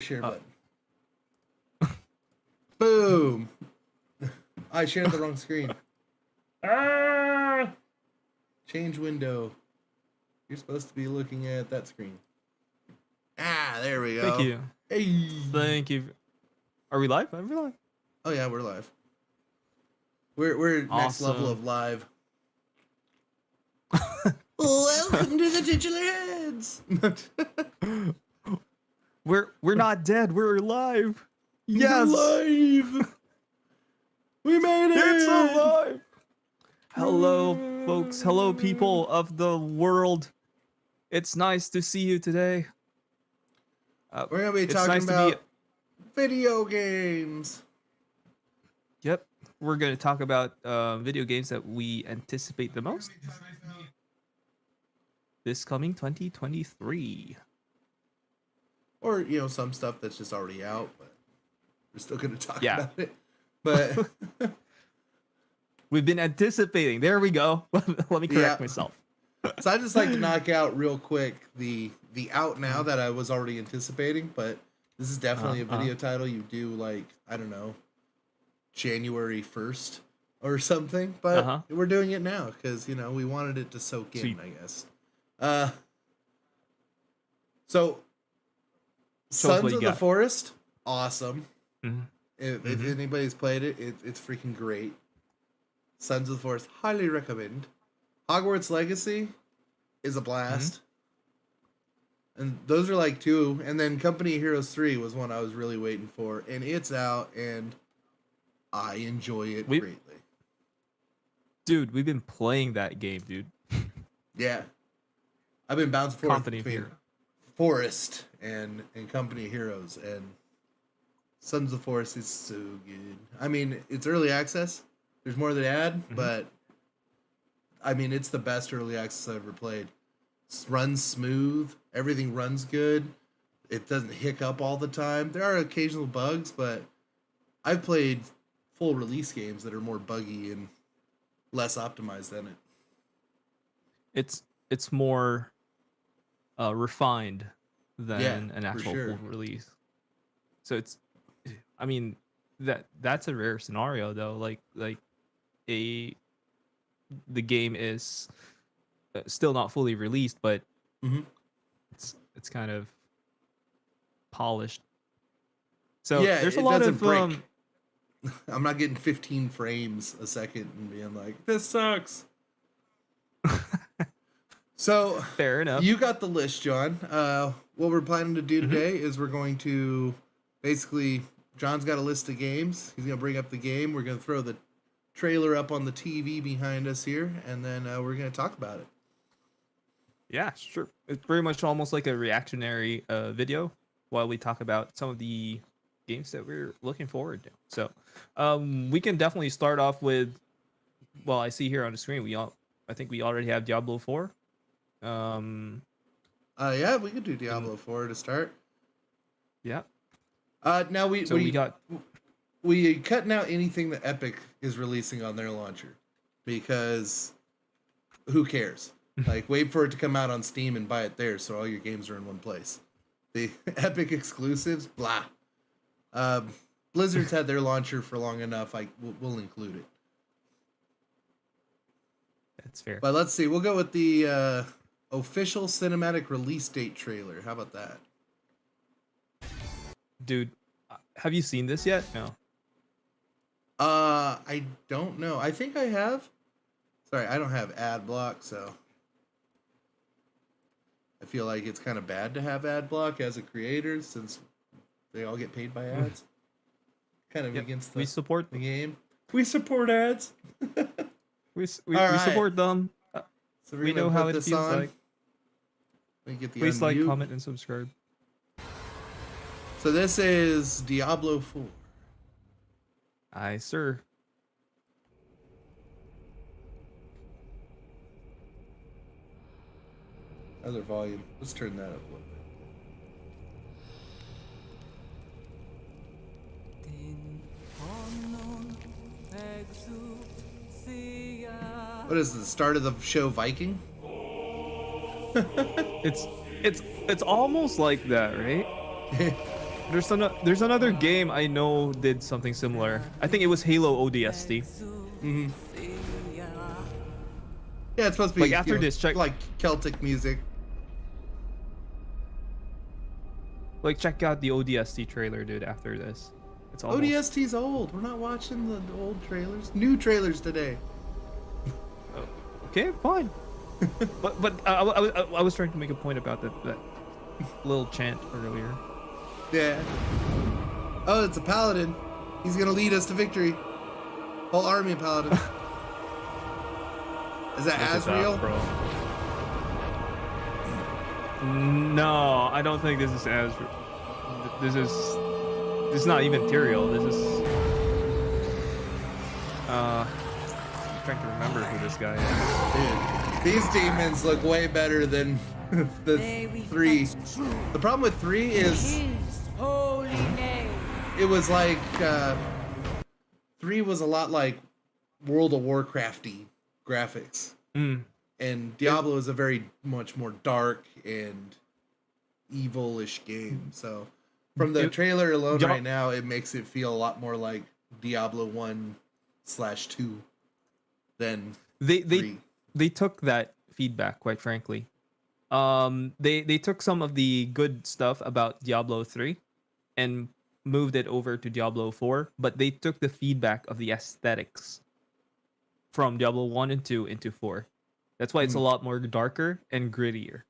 Share button. Boom. I shared the wrong screen. Ah! Change window. You're supposed to be looking at that screen. Ah, there we go. Thank you. Hey. Thank you. Are we live? Are we live? Oh yeah, we're live. We're next level of live. Welcome to the Titular Heads. We're not dead. We're alive. Yes. We're live. We made it. It's alive. Hello, folks. Hello, people of the world. It's nice to see you today. We're gonna be talking about video games. Yep. We're going to talk about video games that we anticipate the most this coming 2023. Or, you know, some stuff that's just already out, but we're still going to talk about it. But we've been anticipating. There we go. Let me correct myself. So I just like to knock out real quick the out now that I was already anticipating, but this is definitely a video title you do like, I don't know, January 1st or something, but we're doing it now because, you know, we wanted it to soak in, I guess. So Sons of the Forest, awesome. If anybody's played it, it's freaking great. Sons of the Forest, highly recommend. Hogwarts Legacy is a blast. And those are like two. And then Company of Heroes 3 was one I was really waiting for. And it's out, and I enjoy it greatly. Dude, we've been playing that game, dude. Yeah. I've been bouncing forth between Forest and Company of Heroes. And Sons of the Forest is so good. I mean, it's early access. There's more to add, but I mean, it's the best early access I've ever played. It runs smooth. Everything runs good. It doesn't hiccup all the time. There are occasional bugs, but I've played full release games that are more buggy and less optimized than it. It's more refined than an actual full release. So it's, I mean, that's a rare scenario though. Like the game is still not fully released, but it's kind of polished. So there's a lot of I'm not getting 15 frames a second and being like, this sucks. So fair enough. You got the list, John. What we're planning to do today is we're going to basically, John's got a list of games. He's going to bring up the game. We're going to throw the trailer up on the TV behind us here, and then we're going to talk about it. Yeah, sure. It's pretty much almost like a reactionary video while we talk about some of the games that we're looking forward to. So we can definitely start off with, well, I see here on the screen, I think we already have Diablo 4. Yeah, we could do Diablo 4 to start. Yeah. Now we cutting out anything that Epic is releasing on their launcher because who cares? Like, wait for it to come out on Steam and buy it there, so all your games are in one place. The Epic exclusives, blah. Blizzard's had their launcher for long enough. We'll include it. That's fair. But let's see. We'll go with the official cinematic release date trailer. How about that? Dude, have you seen this yet? No. I don't know. I think I have. Sorry, I don't have ad block, so I feel like it's kind of bad to have ad block as a creator since they all get paid by ads. Kind of against we support the game. We support ads. we support them. So we know how it feels like. Please like, comment, and subscribe. So this is Diablo 4. Aye, sir. How's our volume? Let's turn that up a little bit. What is the start of the show, Viking? It's almost like that, right? There's another game I know did something similar. I think it was Halo ODST. Mm-hmm. Yeah, it's supposed to be like after this, check like Celtic music. Like check out the ODST trailer, dude. After this, it's almost... ODST's old. We're not watching the old trailers. New trailers today. Okay, fine. but I was trying to make a point about that little chant earlier. Yeah. Oh, it's a paladin. He's gonna lead us to victory. Whole army of paladins. Is that Asriel? Bro. No, I don't think this is Asriel. This is not even Tyrael. This is I'm trying to remember who this guy is. Dude, these demons look way better than the 3. The problem with 3 is it was like 3 was a lot like World of Warcrafty graphics, and Diablo is a very much more dark and evil-ish game. So from the trailer alone right now, it makes it feel a lot more like Diablo 1/2 than they took that feedback, quite frankly. They took some of the good stuff about Diablo 3 and moved it over to Diablo 4, but they took the feedback of the aesthetics from Diablo 1 and 2 into 4. That's why it's a lot more darker and grittier.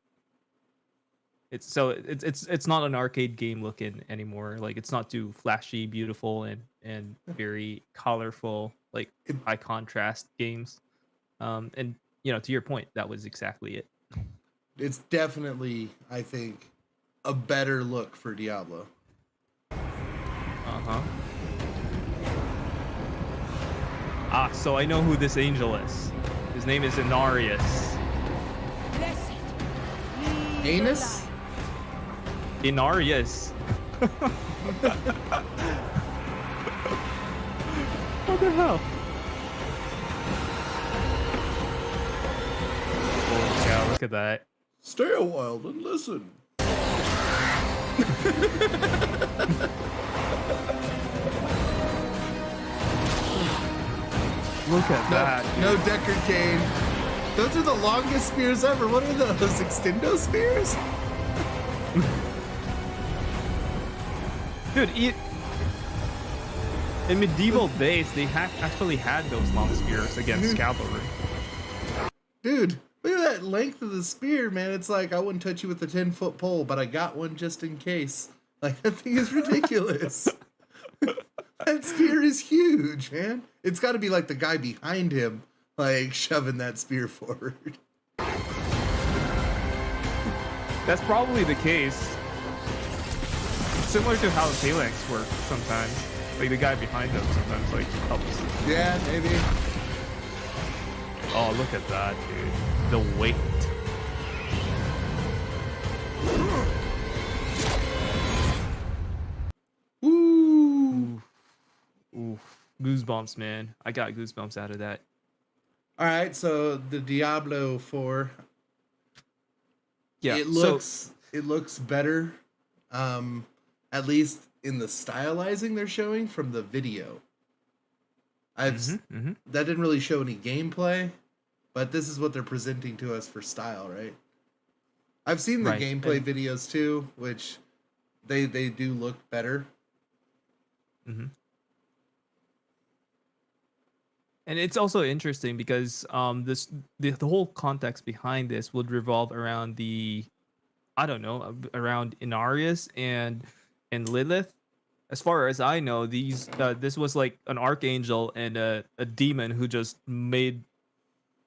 It's not an arcade game looking anymore. Like, it's not too flashy, beautiful, and very colorful, like high contrast games. And to your point, that was exactly it. It's definitely, I think, a better look for Diablo. So I know who this angel is. His name is Inarius. Anus? Inarius. What the hell? Oh yeah, look at that. Stay a while and listen. Look at that. No Decker Cane. Those are the longest spears ever. What are those? Extendo spears? Dude, in medieval days, they actually had those long spears against cavalry. Dude, look at that length of the spear, man. It's like, I wouldn't touch you with a 10-foot pole, but I got one just in case. Like, that thing is ridiculous. That spear is huge, man. It's got to be like the guy behind him, like, shoving that spear forward. That's probably the case. Similar to how phalanx work sometimes. Like, the guy behind them sometimes, like, helps. Yeah, maybe. Oh, look at that, dude. The weight. Ooh. Oof. Goosebumps, man. I got goosebumps out of that. All right, so the Diablo 4. Yeah, it looks better, at least in the stylizing they're showing from the video. That didn't really show any gameplay, but this is what they're presenting to us for style, right? I've seen the gameplay videos too, which they do look better. And it's also interesting because the whole context behind this would revolve around around Inarius and Lilith. As far as I know, this was like an archangel and a demon who just made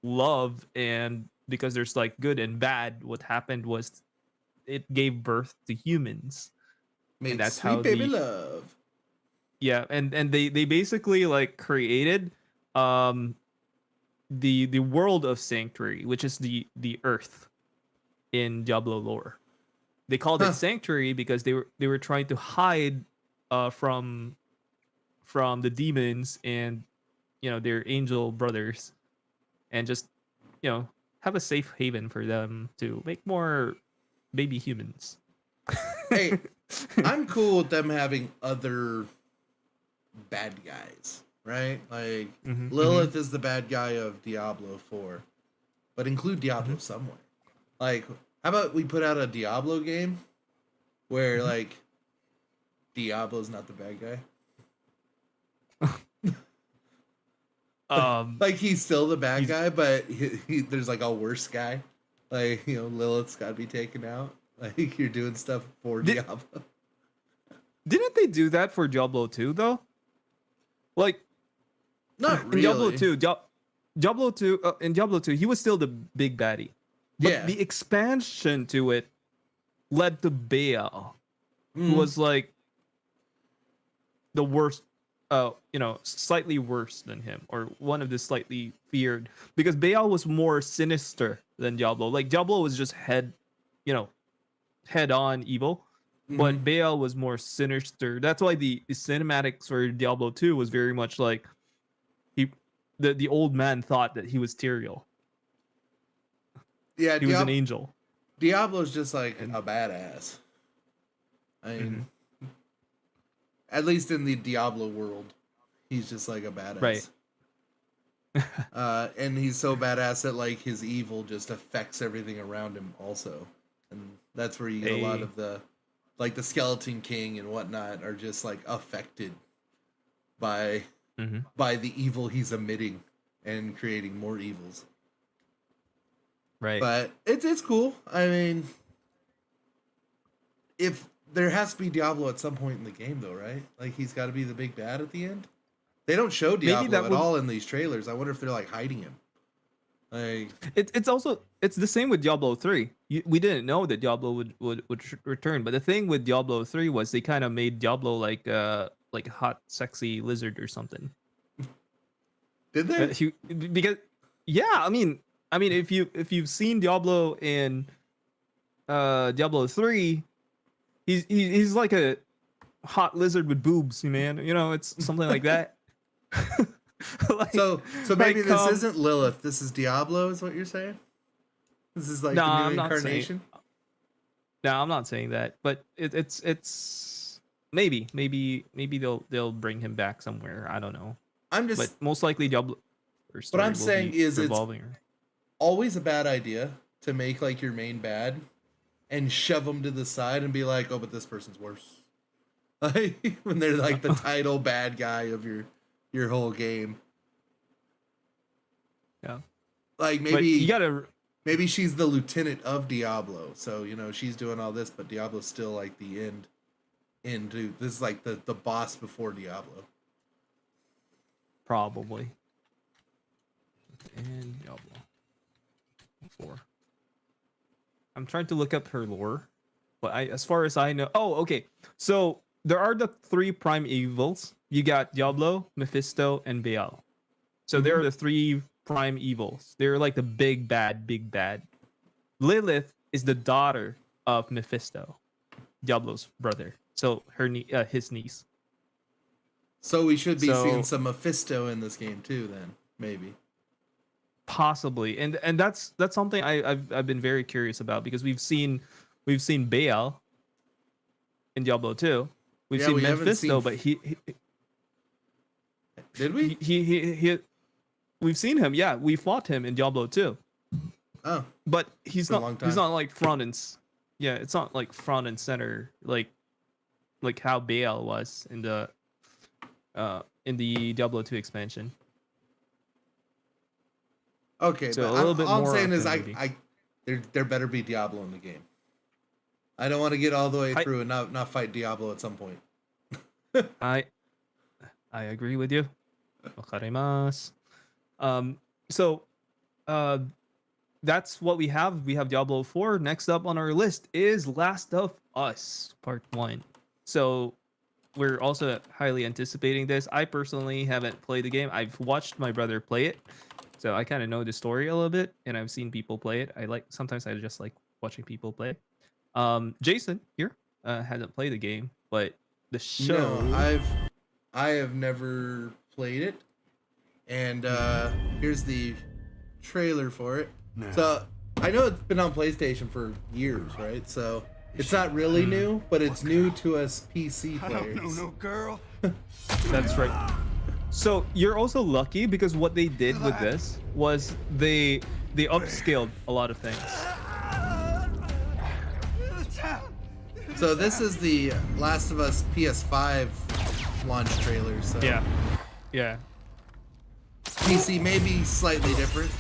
love, and because there's like good and bad, what happened was it gave birth to humans. And that's sweet baby love. Yeah, and they basically like created the world of Sanctuary, which is the earth in Diablo lore. They called it Sanctuary because they were trying to hide from the demons and their angel brothers, and just have a safe haven for them to make more baby humans. Hey, I'm cool with them having other bad guys, right? Like Lilith is the bad guy of Diablo 4, but include Diablo somewhere. Like, how about we put out a Diablo game where like Diablo's not the bad guy? Like he's still the bad guy, but there's like a worse guy. Like, you know, Lilith's got to be taken out. Like you're doing stuff for Diablo. Didn't they do that for Diablo 2 though? Like, not really. Diablo 2, in Diablo 2, he was still the big baddie. But the expansion to it led to Baal, who was like the worst, slightly worse than him, or one of the slightly feared, because Baal was more sinister than Diablo. Like Diablo was just head on evil, but Baal was more sinister. That's why the cinematics for Diablo 2 was very much like the old man thought that he was Tyrael. Yeah, he was an angel. Diablo's just like a badass. I mean, at least in the Diablo world, he's just like a badass. Right. And he's so badass that like his evil just affects everything around him also. And that's where you get a lot of the Skeleton King and whatnot are just like affected by the evil he's emitting and creating more evils. Right. But it's cool. I mean, if there has to be Diablo at some point in the game, though, right? Like he's got to be the big bad at the end. They don't show Diablo at all in these trailers. I wonder if they're like hiding him. Like it's the same with Diablo 3. We didn't know that Diablo would return, but the thing with Diablo 3 was they kind of made Diablo like a hot, sexy lizard or something. Did they? Because I mean, if you've seen Diablo in Diablo 3, he's like a hot lizard with boobs, man. You know, it's something like that. So maybe this isn't Lilith. This is Diablo, is what you're saying? This is like the new incarnation? No, I'm not saying that. But it's maybe they'll bring him back somewhere. I don't know. But most likely Diablo. What I'm saying is it's always a bad idea to make like your main bad and shove them to the side and be like, oh, but this person's worse. Like when they're like the title bad guy of your whole game. Yeah. Like maybe she's the lieutenant of Diablo. So, you know, she's doing all this, but Diablo's still like the end. This is like the boss before Diablo. Probably. And Diablo 4. I'm trying to look up her lore, but as far as I know, okay. So there are the 3 prime evils. You got Diablo, Mephisto, and Baal. So there are the 3 prime evils. They're like the big bad. Lilith is the daughter of Mephisto, Diablo's brother. So his niece. So we should be seeing some Mephisto in this game too, then maybe. Possibly, and that's something I've been very curious about, because we've seen Baal in Diablo 2. We've seen Mephisto, but he did we? He we've seen him. Yeah, we fought him in Diablo 2. Oh, but he's not like front and it's not like front and center like how Baal was in the Diablo 2 expansion. Okay, so but all I'm saying is there better be Diablo in the game. I don't want to get all the way through and not fight Diablo at some point. I agree with you. So that's what we have. We have Diablo 4. Next up on our list is Last of Us Part 1. So we're also highly anticipating this. I personally haven't played the game. I've watched my brother play it. So I kind of know the story a little bit, and I've seen people play it. Sometimes I just like watching people play it. Jason here hasn't played the game, but the show. No, I have never played it, and here's the trailer for it. No. So I know it's been on PlayStation for years, right? So It's not really new, but it's new to us PC players. I don't know no girl. That's right. So you're also lucky because what they did with this was they upscaled a lot of things. So this is the Last of Us PS5 launch trailer. So yeah. PC may be slightly different.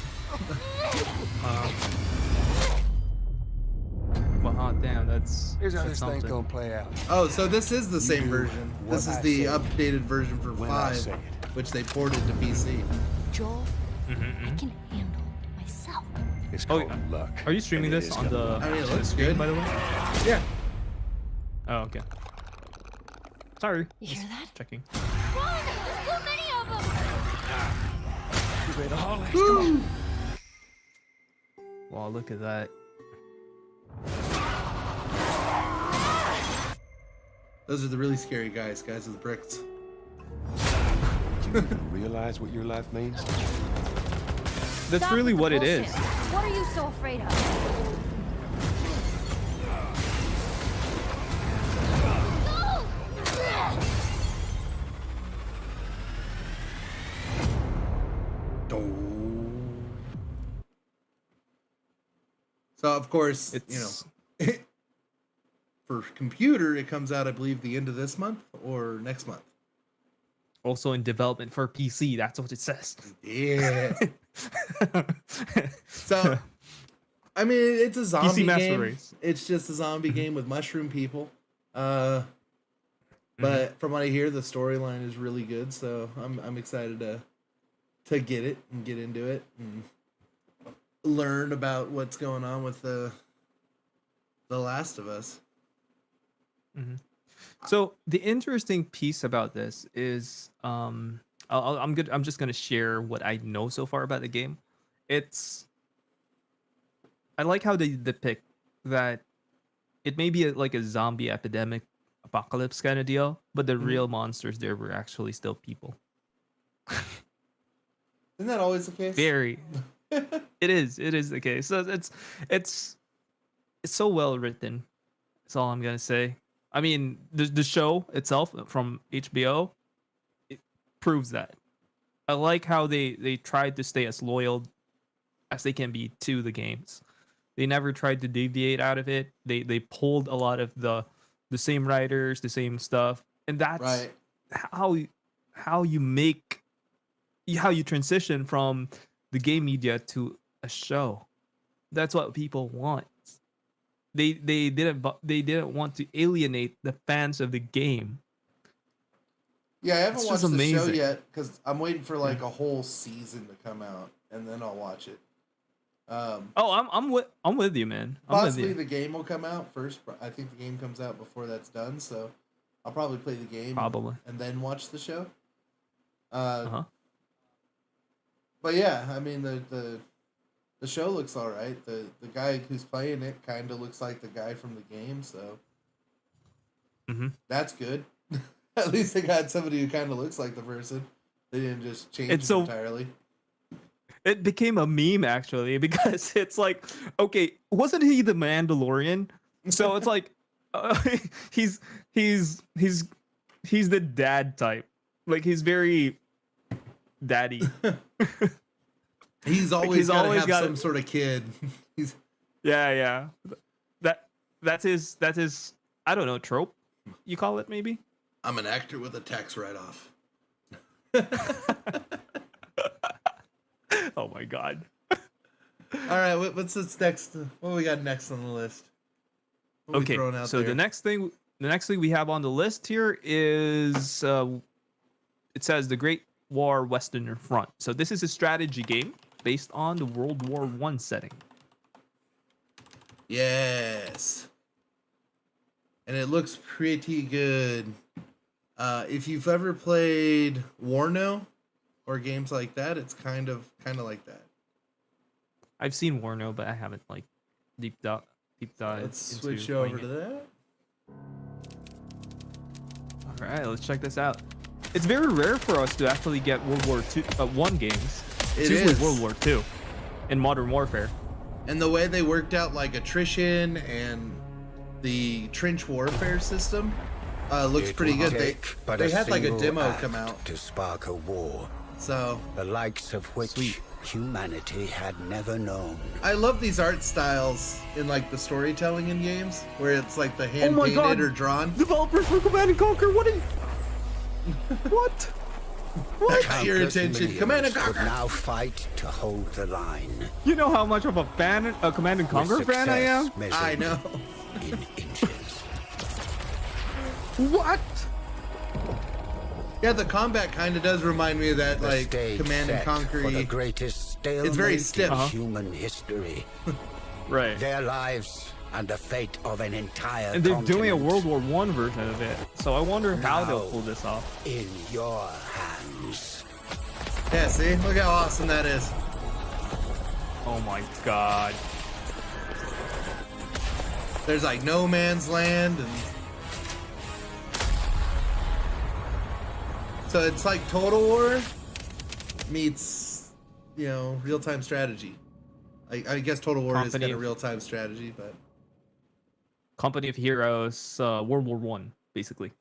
Well, damn, Here's how that's this thing's gonna play out. Oh, so this is the same version. This is the updated version for 5, which they ported to PC. Joel, I can handle myself. It's called luck. Are you streaming this on the? I mean, it looks screen, good, by the way. Yeah. Oh, okay. Sorry. You hear that? Checking. Run! There's too many of them! You better haul it. Come on. Wow, look at that. Those are the really scary guys with bricks. You even realize what your life means? That's Stop really with the what it is. bullshit. What are you so afraid of? So of course, It's for computer, it comes out, I believe, the end of this month or next month. also in development for PC. That's what it says. Yeah. So, I mean, it's a zombie game. Race. It's just a zombie game with mushroom people. But from what I hear, the storyline is really good. So I'm excited to get it and get into it and learn about what's going on with the Last of Us. So the interesting piece about this is, I'm just gonna share what I know so far about the game. I like how they depict that it may be like a zombie epidemic apocalypse kind of deal, but the real monsters there were actually still people. Isn't that always the case? Very. It is the case. So it's so well written. That's all I'm gonna say. I mean, the show itself from HBO, it proves that. I like how they tried to stay as loyal as they can be to the games. They never tried to deviate out of it. They pulled a lot of the same writers, the same stuff, and that's right. how you transition from the game media to a show. That's what people want. They didn't want to alienate the fans of the game. Yeah, I haven't watched the show amazing. yet because I'm waiting for like a whole season to come out and then I'll watch it. I'm with you, man. Possibly the game will come out first. I think the game comes out before that's done, so I'll probably play the game and then watch the show. But yeah, I mean the show looks all right. The guy who's playing it kind of looks like the guy from the game, so that's good. At least they got somebody who kind of looks like the person. They didn't just change it entirely. It became a meme actually because it's like, okay, wasn't he the Mandalorian? So it's like, he's the dad type. Like he's very daddy. He's always got some sort of kid. He's yeah. That's his I don't know, trope. You call it maybe? I'm an actor with a tax write-off. Oh my god. All right, what's this next? What we got next on the list? Okay, so the next thing we have on the list here is it says the Great War Western Front. So this is a strategy game based on the World War I setting. Yes. And it looks pretty good. If you've ever played Warno or games like that, it's kind of like that. I've seen Warno, but I haven't like deep dive. Let's switch over to that. All right, let's check this out. It's very rare for us to actually get World War I games. It's usually World War II in Modern Warfare. And the way they worked out like attrition and the trench warfare system looks pretty good. They had like a demo come out to spark a war, so the likes of which humanity had never known. I love these art styles in like the storytelling in games where it's like the hand painted or drawn. Developers for Command and Conquer, what? What? What got your attention? Command and Conquer Conquer now fight to hold the line. You know how much of a Command and Conquer fan I am? I know. In inches. What? Yeah, the combat kind of does remind me of that, like Command and Conquer. For the greatest stalemate it's very stiff. In human history. Right. Their lives and the fate of an entire and they're continent. doing a World War I version of it, so I wonder how they'll pull this off. In your hands. Yeah, see? Look how awesome that is. Oh my god. There's like no man's land, and so it's like Total War meets, you know, real-time strategy. I guess Total War is kind of real-time strategy, but Company of Heroes, World War I, basically.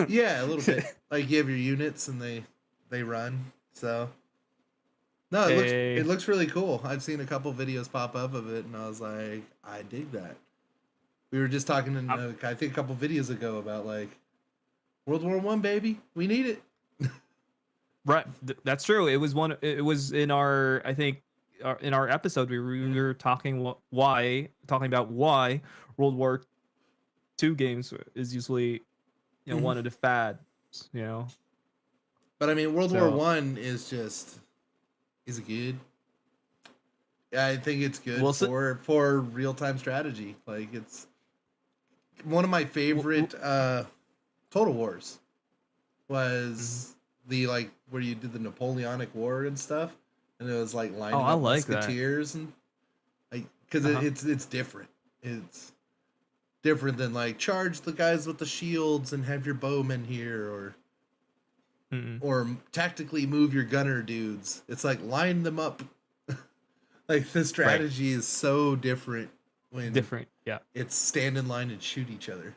Yeah, a little bit. Like you have your units and they run. So no, it looks really cool. I've seen a couple videos pop up of it, and I was like, I dig that. We were just talking in I think a couple videos ago about like World War I, baby. We need it. Right, that's true. It was in our, I think, in our episode we were talking about why World War II games is usually, you know, one of the fads, you know. But I mean, World War I is it good? Yeah, I think it's good for real-time strategy. Like, it's one of my favorite Total Wars was the, like, where you did the Napoleonic War and stuff, and it was like lining up musketeers and like, because it's different. It's different than like charge the guys with the shields and have your bowmen here, or tactically move your gunner dudes. It's like line them up. Like the strategy is so different when it's stand in line and shoot each other.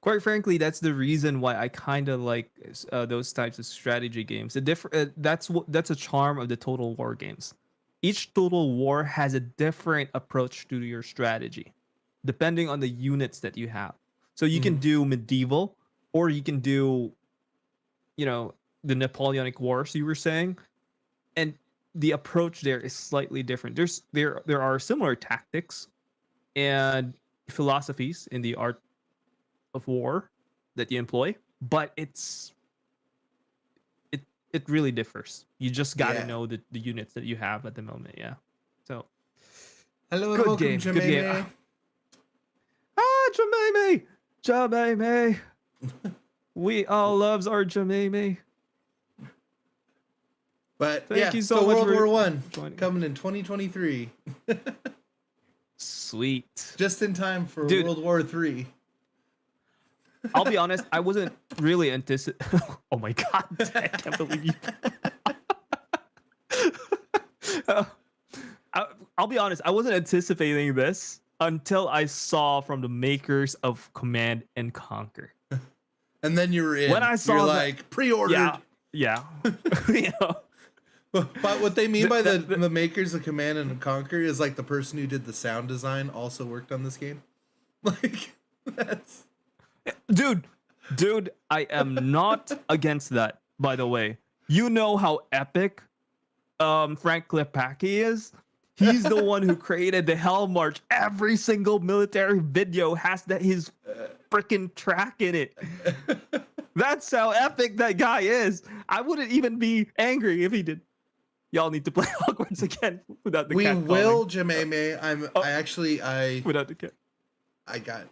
Quite frankly, that's the reason why I kind of like those types of strategy games. That's a charm of the Total War games. Each Total War has a different approach to your strategy, depending on the units that you have. So you can do medieval, or you can do, you know, the Napoleonic Wars you were saying, and the approach there is slightly different. There are similar tactics and philosophies in the art of war that you employ, but it really differs. You just got to know the units that you have at the moment. Yeah. So hello and welcome, game. Good game. Jameme. We all loves our Jameme. But thank you so much World for War I coming in 2023. Sweet. Just in time for World War III. I'll be honest, I wasn't really anticipating. Oh my god, I can't believe you. I'll be honest, I wasn't anticipating this until I saw from the makers of Command and Conquer. And then you were in. When I saw, you're like pre-ordered. Yeah. You know. But what they mean by the makers of Command and Conquer is like the person who did the sound design also worked on this game. Like that's. Dude, I am not against that, by the way. You know how epic Frank Klepacki is? He's the one who created the Hell March. Every single military video has his freaking track in it. That's how epic that guy is. I wouldn't even be angry if he did. Y'all need to play Hogwarts again without the cat. We will, Jameme. I without the cat. I got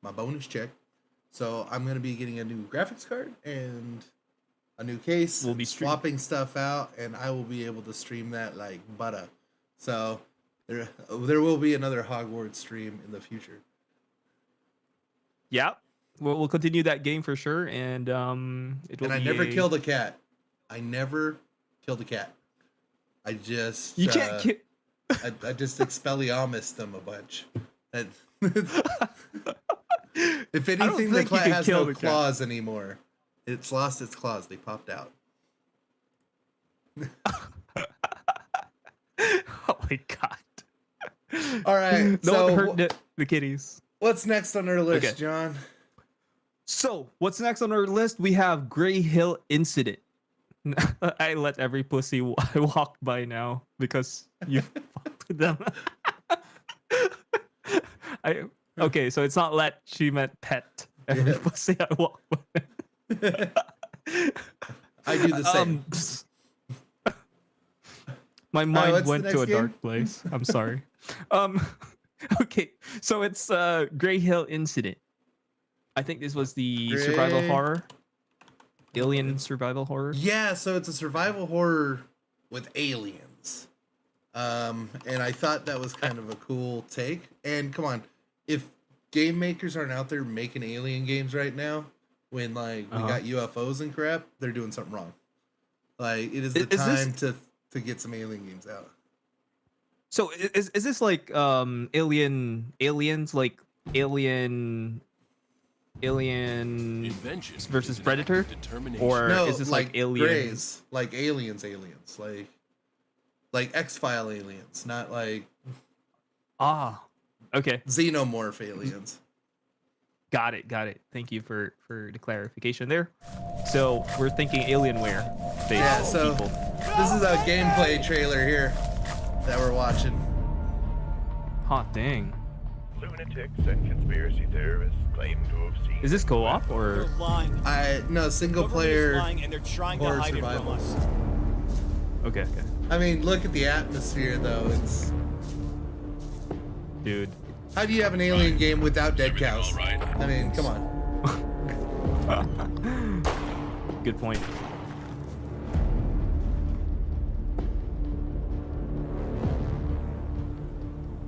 my bonus check, so I'm gonna be getting a new graphics card and a new case. We'll be swapping stuff out, and I will be able to stream that like butter. So there will be another Hogwarts stream in the future. Yeah, we'll continue that game for sure, and it will. And I never killed a cat. I never killed a cat. I just can't kill. I just Expelliarmused them a bunch. If anything, the cat has no claws anymore. It's lost its claws. They popped out. Oh my god. All right. No one hurt the kitties. What's next on our list, John? So, what's next on our list? We have Gray Hill Incident. I let every pussy walk by now because you fucked with them. Okay, so it's not let, she meant pet. Every pussy I walk by. I do the same. My mind went to a dark place. I'm sorry. Okay, so it's Gray Hill Incident. I think this was the survival horror. Alien survival horror. Yeah, so it's a survival horror with aliens. And I thought that was kind of a cool take. And come on, if game makers aren't out there making alien games right now, when like we got UFOs and crap, they're doing something wrong. Like it is the time to get some alien games out. So is this like aliens like alien Inventions versus Predator, or no, is this like aliens? Greys, like aliens, like X-File aliens, not like okay, xenomorph aliens. Got it. Thank you for the clarification there. So we're thinking Alienware. Yeah. So people. This is a gameplay trailer here that we're watching. Hot dang. Lunatics and conspiracy theorists claim to have seen. Is this co-op or? No, single player. And they're trying to hide survival. it from us. Okay. I mean, look at the atmosphere though. It's. Dude. How do you have an alien game without dead cows? I mean, come on. Good point.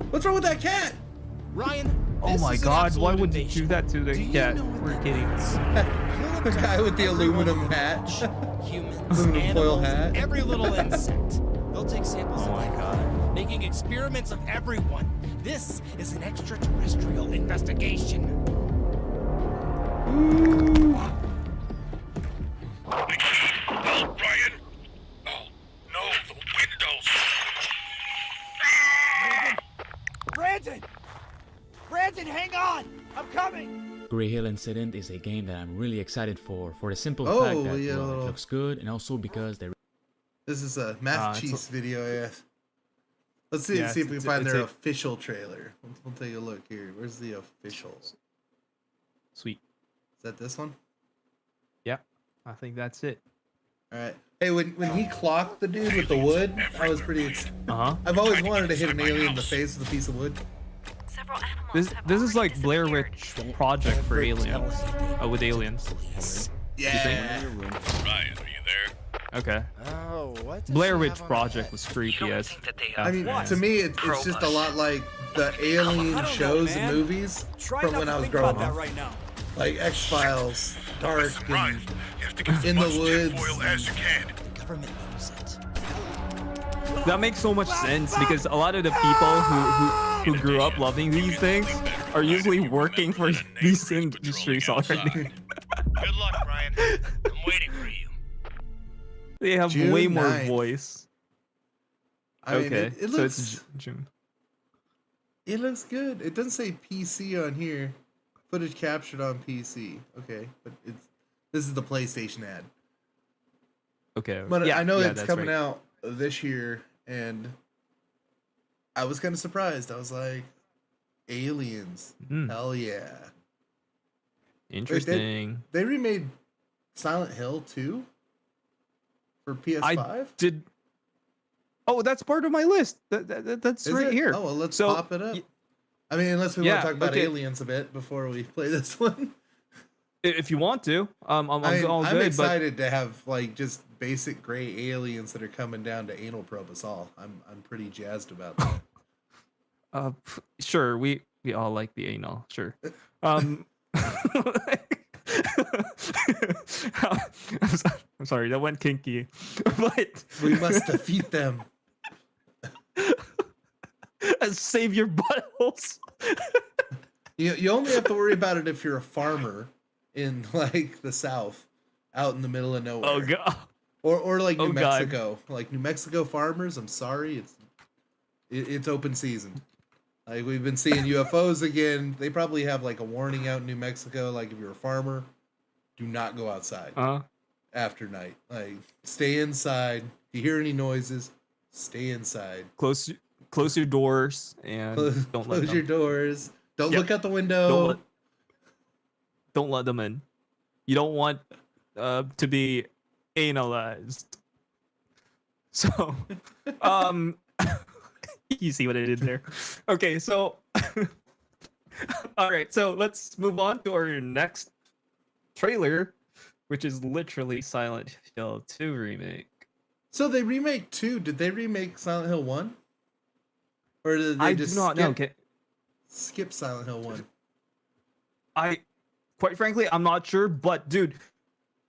What's wrong with that cat? Ryan. Oh my god, why would you do that to the cat? We're kidding. The guy with the aluminum hat. Humans, aluminum foil hat. every little insect. They'll take samples of everyone, making experiments of everyone. This is an extraterrestrial investigation. Help, Brian! Oh, no, the windows! Brandon, hang on! I'm coming! Gray Hill Incident is a game that I'm really excited for the simple fact that it looks good, and also because they. This is a math cheese video, yeah. Let's see if we can find their official trailer. We'll take a look here. Where's the official? Sweet. Is that this one? Yeah, I think that's it. All right. Hey, when he clocked the dude with the wood, I was pretty excited. I've always wanted to hit an alien in the face with a piece of wood. This is like Blair Witch Project for aliens. With aliens. Yeah. Ryan, are you there? Okay. Oh, what? Blair Witch Project was creepy as. I mean, to me, it's just a lot like the alien shows and movies from when I was growing up. Right now. Like X-Files, dark, and in the woods. The government knows it. That makes so much sense because a lot of the people who grew up loving these things are usually working for these industries already. Good luck, Brian. I'm waiting for you. They have June way more 9th. voice. I mean, Okay, it so looks, it's June. It looks good. It doesn't say PC on here. Footage captured on PC. Okay, but this is the PlayStation ad. Okay. But yeah, I know yeah, it's that's coming right. out this year, and I was kind of surprised. I was like, aliens. Hell yeah. Interesting. They remade Silent Hill 2 for PS5? Did. Oh, that's part of my list. That's Is right it? here. Oh, well, let's So, pop it up. I mean, unless we want to talk about aliens a bit before we play this one. If you want to, I'm all I'm good. excited to have like just basic gray aliens that are coming down to anal probe us all. I'm pretty jazzed about that. Sure, we all like the anal. Sure. I'm sorry, that went kinky, but we must defeat them. Save your buttholes. You only have to worry about it if you're a farmer in like the South, out in the middle of nowhere. Oh god. Or like New God. Mexico, like New Mexico farmers. I'm sorry, it's open season. Like we've been seeing UFOs again. They probably have like a warning out in New Mexico. Like if you're a farmer, do not go outside after night. Like stay inside. If you hear any noises, stay inside. Close your doors and don't let close them. your doors. Don't look out the window. Don't let them in. You don't want to be analyzed. So, you see what I did there? Okay, so all right, so let's move on to our next trailer, which is literally Silent Hill 2 remake. So they remake 2. Did they remake Silent Hill 1? Or did they I just do not know. skip Silent Hill 1? Quite frankly, I'm not sure, but dude,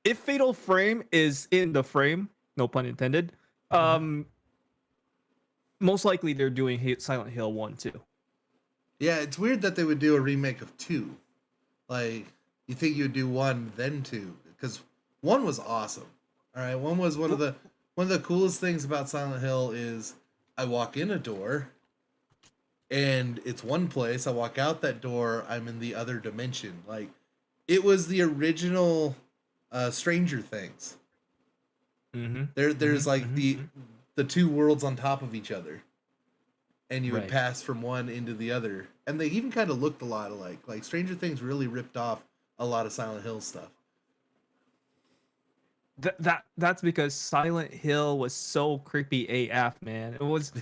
if Fatal Frame is in the frame, no pun intended, most likely they're doing Silent Hill 1 too. Yeah, it's weird that they would do a remake of 2. Like, you think you would do 1 then 2, because 1 was awesome. All right, 1 was one of the coolest things about Silent Hill is I walk in a door and it's one place. I walk out that door, I'm in the other dimension. Like, it was the original Stranger Things. Mm-hmm. There's like the two worlds on top of each other, and you would pass from one into the other, and they even kind of looked a lot alike. Like Stranger Things really ripped off a lot of Silent Hill stuff. That's because Silent Hill was so creepy AF, man. It was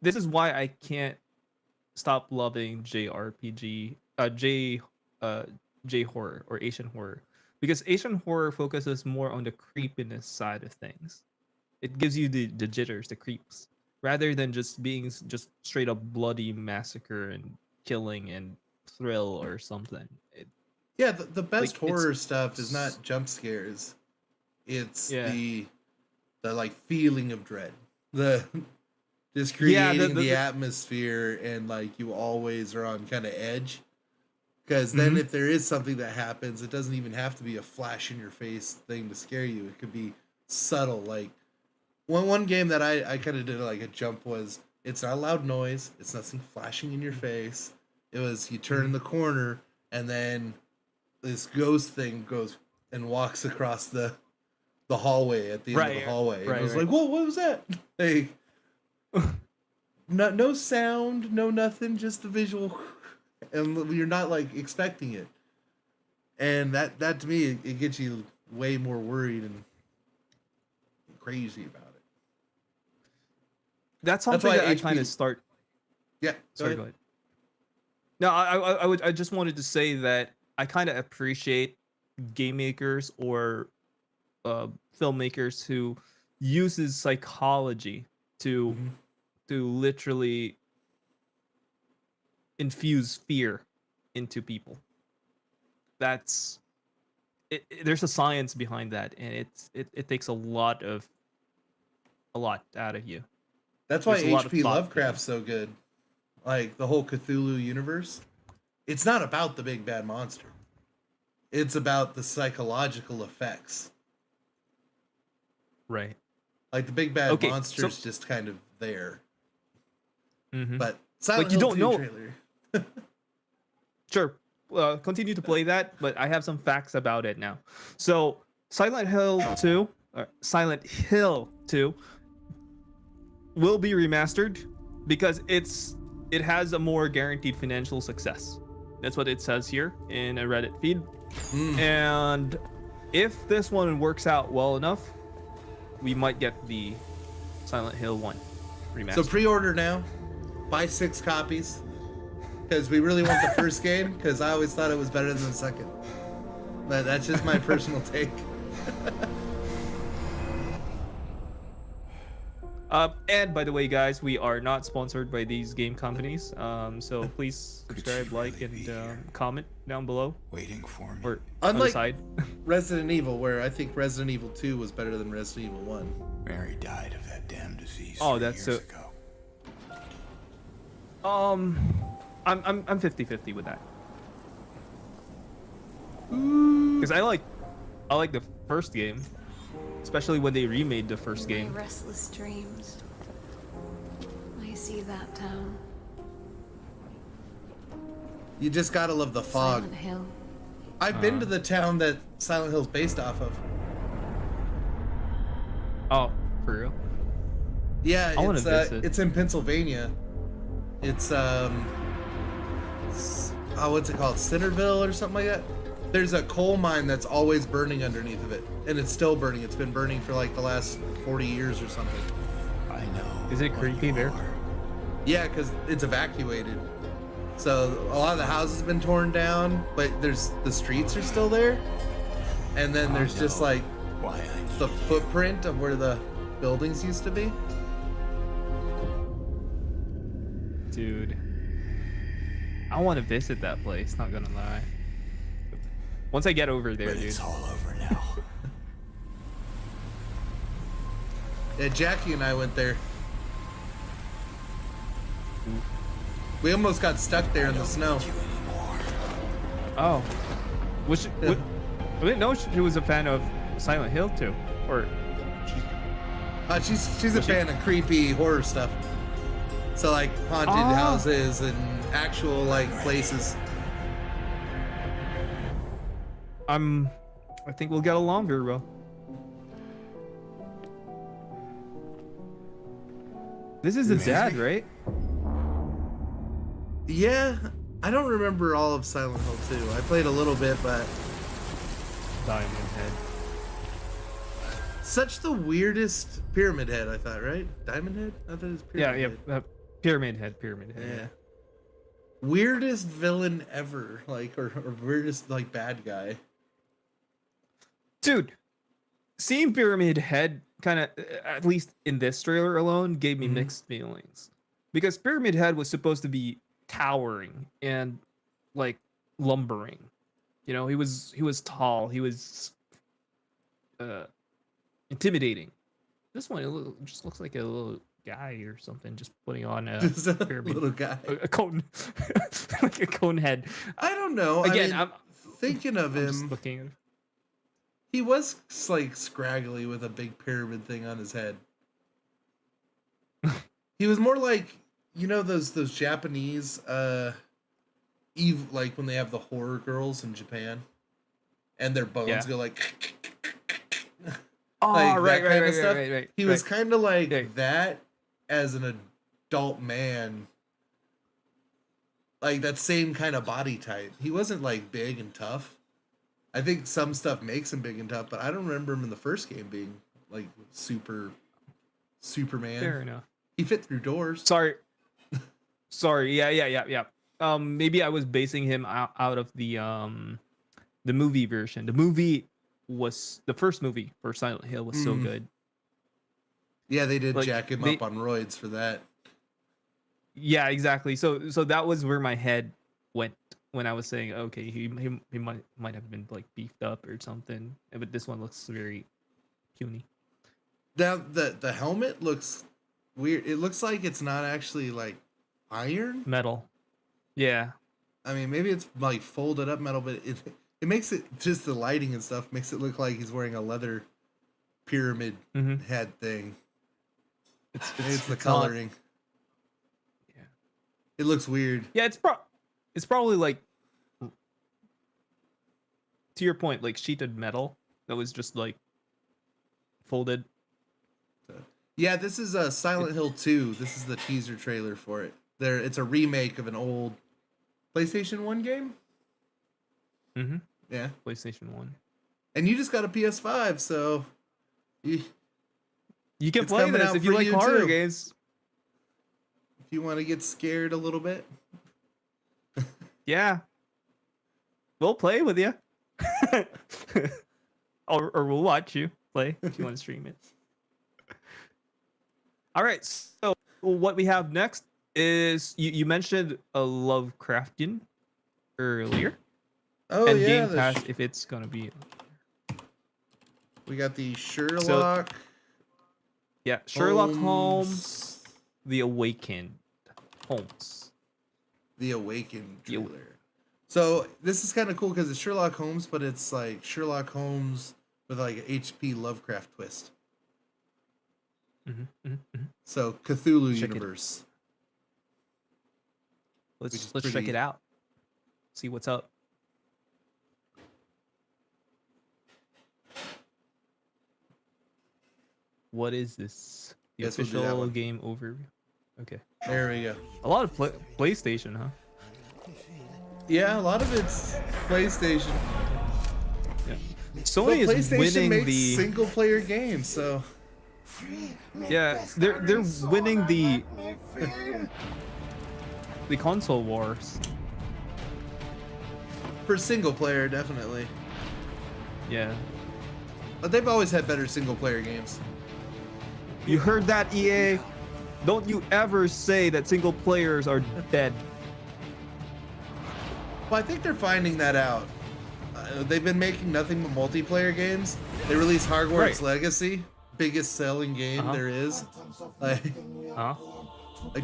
this is why I can't stop loving JRPG, J horror or Asian horror, because Asian horror focuses more on the creepiness side of things. It gives you the jitters, the creeps, rather than just being just straight up bloody massacre and killing and thrill or something. Yeah, the best horror stuff is not jump scares. It's the like feeling of dread. Just creating the atmosphere, and like you always are on kind of edge. Because then if there is something that happens, it doesn't even have to be a flash in your face thing to scare you. It could be subtle. Like one game that I kind of did like a jump was, it's not a loud noise. It's nothing flashing in your face. It was, you turn the corner and then this ghost thing goes and walks across the hallway at the end of the hallway. And I was like, whoa, what was that? Like, no sound, no nothing, just the visual. And you're not like expecting it, and that to me, it gets you way more worried and crazy about it. That's something that I kind of start. Yeah, sorry, go ahead. No, I just wanted to say that I kind of appreciate game makers or filmmakers who uses psychology to literally infuse fear into people. That's it. There's a science behind that, and it takes a lot out of you. That's why H.P. Lovecraft's so good. Like the whole Cthulhu universe, it's not about the big bad monster. It's about the psychological effects. Right. Like the big bad monster's just kind of there. But Silent Hill you don't 2 know. Trailer. Sure. Continue to play that, but I have some facts about it now. So Silent Hill 2 will be remastered because it has a more guaranteed financial success. That's what it says here in a Reddit feed. And if this one works out well enough, we might get the Silent Hill 1 remastered. So pre-order now. Buy 6 copies. Because we really want the first game, because I always thought it was better than the second. But that's just my personal take. And by the way, guys, we are not sponsored by these game companies. So please subscribe, like, and comment down below. Waiting for me. Or unlike side. Resident Evil, where I think Resident Evil 2 was better than Resident Evil 1. Mary died of that damn disease. Oh, that's years so. ago. I'm 50-50 with that. Because I like the first game, especially when they remade the first game. My restless dreams. I see that town. You just gotta love the fog. Silent Hill. I've been to the town that Silent Hill's based off of. Oh, for real? Yeah, it's in Pennsylvania. It's what's it called? Centerville or something like that. There's a coal mine that's always burning underneath of it, and it's still burning. It's been burning for like the last 40 years or something. I know. Is it creepy there? Yeah, because it's evacuated. So a lot of the houses have been torn down, but the streets are still there. And then there's just like the footprint of where the buildings used to be. Dude, I want to visit that place, not gonna lie. Once I get over there, dude. It's all over now. Yeah, Jackie and I went there. We almost got stuck there in the snow. Oh, I didn't know she was a fan of Silent Hill too, or she's a fan of creepy horror stuff. So like haunted houses and actual like places. I think we'll get along very well. This is the dad, right? Yeah, I don't remember all of Silent Hill 2. I played a little bit, but Diamond Head. Such the weirdest Pyramid Head, I thought, right? Diamond Head? I thought it was Pyramid Head. Yeah. Pyramid Head. Yeah. Weirdest villain ever, like, or weirdest like bad guy. Dude, seeing Pyramid Head kind of, at least in this trailer alone, gave me mixed feelings. Because Pyramid Head was supposed to be towering and like lumbering. You know, he was tall, he was intimidating. This one just looks like a little guy or something, just putting on a pyramid, little guy, a cone, like a cone head. I don't know. Again, I'm thinking of him. Just looking at him. He was like scraggly with a big pyramid thing on his head. He was more like, you know, those Japanese like when they have the horror girls in Japan and their bones go like Oh, like right. He was kind of like that as an adult man. Like that same kind of body type. He wasn't like big and tough. I think some stuff makes him big and tough, but I don't remember him in the first game being like Superman. Fair enough. He fit through doors. Sorry. Yeah. Maybe I was basing him out of the movie version. The first movie for Silent Hill was so good. Yeah, they did jack him up on roids for that. Yeah, exactly. So that was where my head went when I was saying, okay, he might have been like beefed up or something. But this one looks very puny. Now the helmet looks weird. It looks like it's not actually like iron. Metal. Yeah. I mean, maybe it's like folded up metal, but it makes it, just the lighting and stuff makes it look like he's wearing a leather pyramid head thing. It's the coloring. Not, yeah. It looks weird. Yeah, it's probably like, to your point, like sheeted metal that was just like folded. Yeah, this is a Silent Hill 2. This is the teaser trailer for it. It's a remake of an old PlayStation 1 game. Mm-hmm. Yeah. PlayStation 1. And you just got a PS5, so you can play this if you like horror games. If you want to get scared a little bit. Yeah. We'll play with you. or we'll watch you play if you want to stream it. All right, so what we have next is you mentioned a Lovecraftian earlier. Oh, and yeah. Game Pass, if it's gonna be. We got the Sherlock. Sherlock Holmes, The Awakened Holmes. The Awakened trailer. So this is kind of cool because it's Sherlock Holmes, but it's like Sherlock Holmes with like an H.P. Lovecraft twist. So Cthulhu universe. Let's check it out. See what's up. What is this? The official game overview. Okay. There we go. A lot of PlayStation, huh? Yeah, a lot of it's PlayStation. Yeah. Sony is winning makes the single player games, so yeah, they're winning the console wars. For single player, definitely. Yeah. But they've always had better single player games. You heard that, EA? Don't you ever say that single players are dead. Well, I think they're finding that out. They've been making nothing but multiplayer games. They released Hogwarts Legacy, biggest selling game there is. Like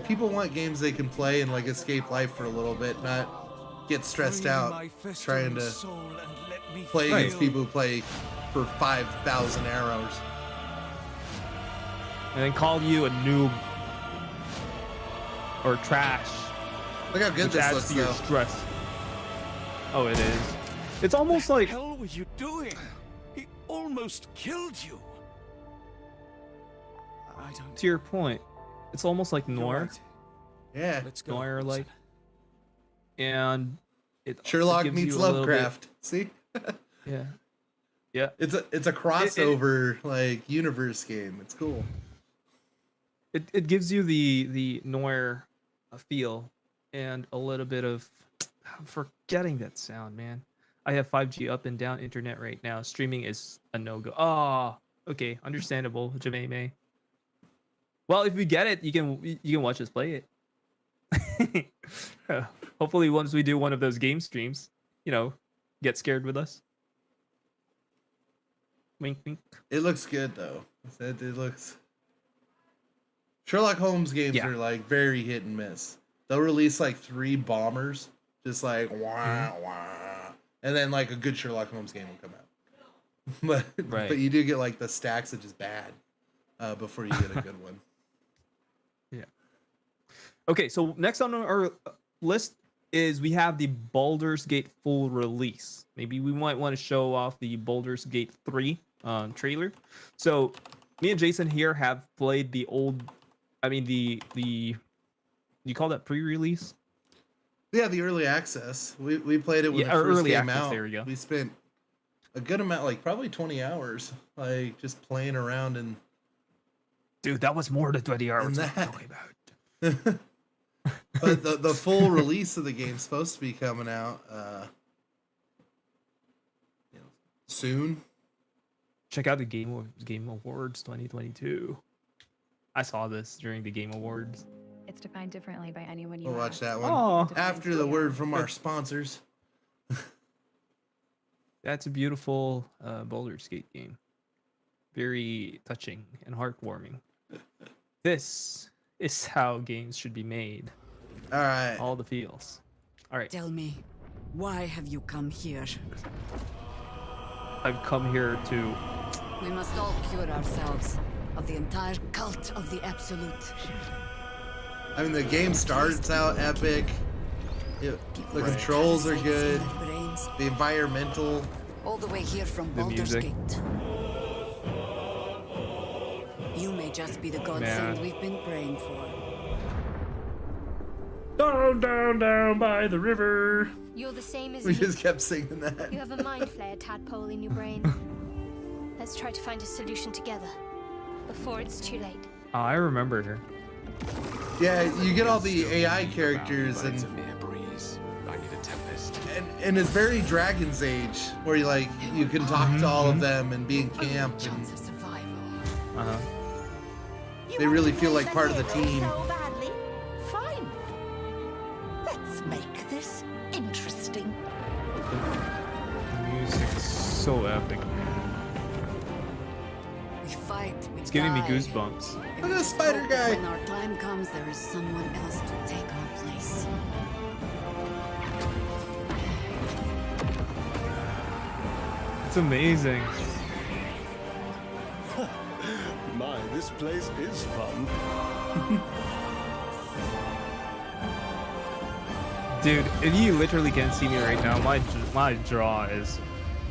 people want games they can play and like escape life for a little bit, not get stressed out trying to play against people who play for 5,000 hours. And then call you a noob or trash. Look how good this looks, to your stress. Oh, it is. It's almost like. What the hell were you doing? He almost killed you. I don't. To your point, it's almost like noir. Right. Yeah. Let's go. Noir like. And Sherlock meets Lovecraft. See? Yeah. Yeah. It's a crossover like universe game. It's cool. It gives you the noir feel and a little bit of. I'm forgetting that sound, man. I have 5G up and down internet right now. Streaming is a no-go. Oh, okay, understandable, Jameme. Well, if we get it, you can watch us play it. Hopefully, once we do one of those game streams, get scared with us. Wink, wink. It looks good though. It looks. Sherlock Holmes games are like very hit and miss. They'll release like 3 bombers. Just like wah wah, and then like a good Sherlock Holmes game will come out. But you do get like the stacks of just bad before you get a good one. Yeah. Okay, so next on our list is we have the Baldur's Gate full release. Maybe we might want to show off the Baldur's Gate 3 trailer. So me and Jason here have played the you call that pre-release? Yeah, the early access. We played it when it first early came access, out. there we go. We spent a good amount, like probably 20 hours, like just playing around and. Dude, that was more than 20 hours. But the full release of the game's supposed to be coming out soon. Check out the Game Awards 2022. I saw this during the Game Awards. It's defined differently by anyone you We'll watch ask. that one after the word from our sponsors. That's a beautiful Baldur's Gate game. Very touching and heartwarming. This is how games should be made. All right. All the feels. All right. Tell me, why have you come here? I've come here to... We must all cure ourselves of the entire cult of the Absolute. I mean, the game starts out epic. The controls are good. The environmental. All the way here from the Baldur's music. Gate. You may just be the godsend we've been praying for. Down, down, down by the river. You're the same as We me. just kept singing that. You have a mind flayer tadpole in your brain. Let's try to find a solution together before it's too late. Oh, I remember her. Yeah, you get all the AI characters and I need a tempest. and it's very Dragon's Age, where you can talk to all of them and be in camp, and they really feel like part of the team. Fine. Let's make this interesting. The music's so epic, man. We fight, we It's giving me die. goosebumps. Look at the spider guy. When our time comes, there is someone else to take our place. It's amazing. My, this place is fun. Dude, if you literally can't see me right now, my jaw is.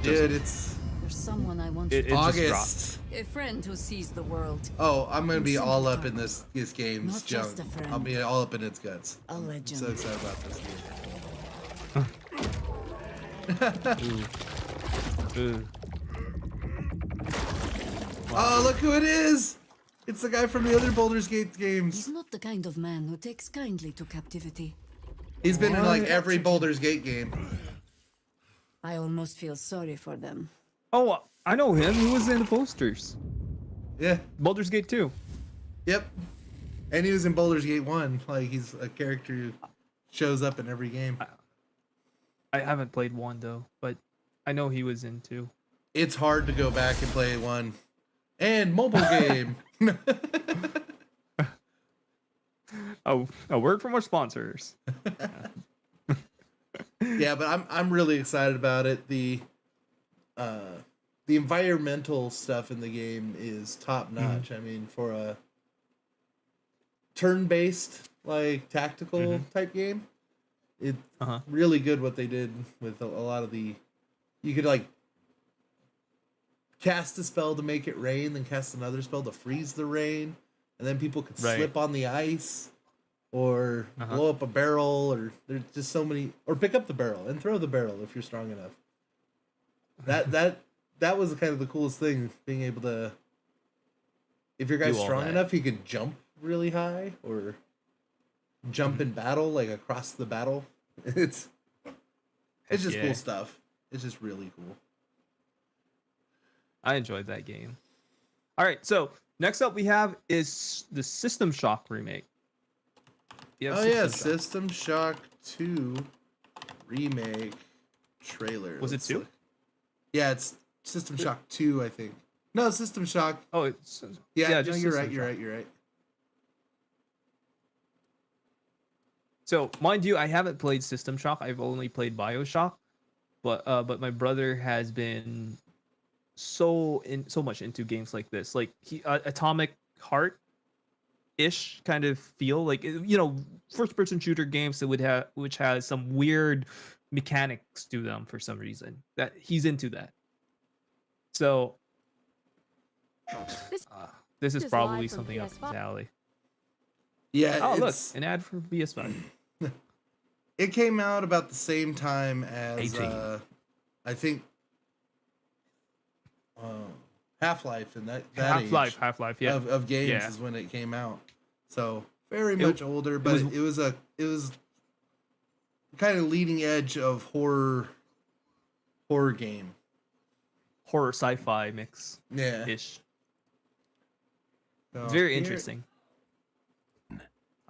Dude, it's. There's someone I want It to August. a friend who sees the world. Oh, I'm gonna be all up in this game's Not junk. just a friend. I'll be all up in its guts. A legend. I'm so excited about this game. Ooh. Oh, look who it is! It's the guy from the other Baldur's Gate games. He's not the kind of man who takes kindly to captivity. He's been in like every Baldur's Gate game. I almost feel sorry for them. Oh, I know him. He was in the posters. Yeah. Baldur's Gate 2. Yep. And he was in Baldur's Gate 1. Like, he's a character who shows up in every game. I haven't played 1 though, but I know he was in 2. It's hard to go back and play 1. And mobile game. Oh, a word from our sponsors. Yeah, but I'm really excited about it. The environmental stuff in the game is top notch. I mean, for a turn-based like tactical type game, it's really good what they did with a lot of the. You could like cast a spell to make it rain, then cast another spell to freeze the rain, and then people could slip on the ice. Or blow up a barrel, or there's just so many. Or pick up the barrel and throw the barrel if you're strong enough. That was kind of the coolest thing, being able to. If your guy's strong enough, he could jump really high or jump in battle, like across the battle. It's just cool stuff. It's just really cool. I enjoyed that game. All right, so next up we have is the System Shock remake. System Shock 2 remake trailer. Was it 2? Yeah, it's System Shock 2, I think. No, System Shock. Oh, it's yeah. No, you're right. So, mind you, I haven't played System Shock. I've only played BioShock, but my brother has been so much into games like this, like Atomic Heart ish kind of feel, like, you know, first person shooter games that which has some weird mechanics to them for some reason. That he's into that. So this is probably something up his alley. Yeah. Oh, look, an ad for PS5. It came out about the same time as I think Half-Life and that Half-Life, yeah, of games is when it came out. So very much older, but it was kind of leading edge of horror game, horror sci-fi mix, ish. So, it's very interesting.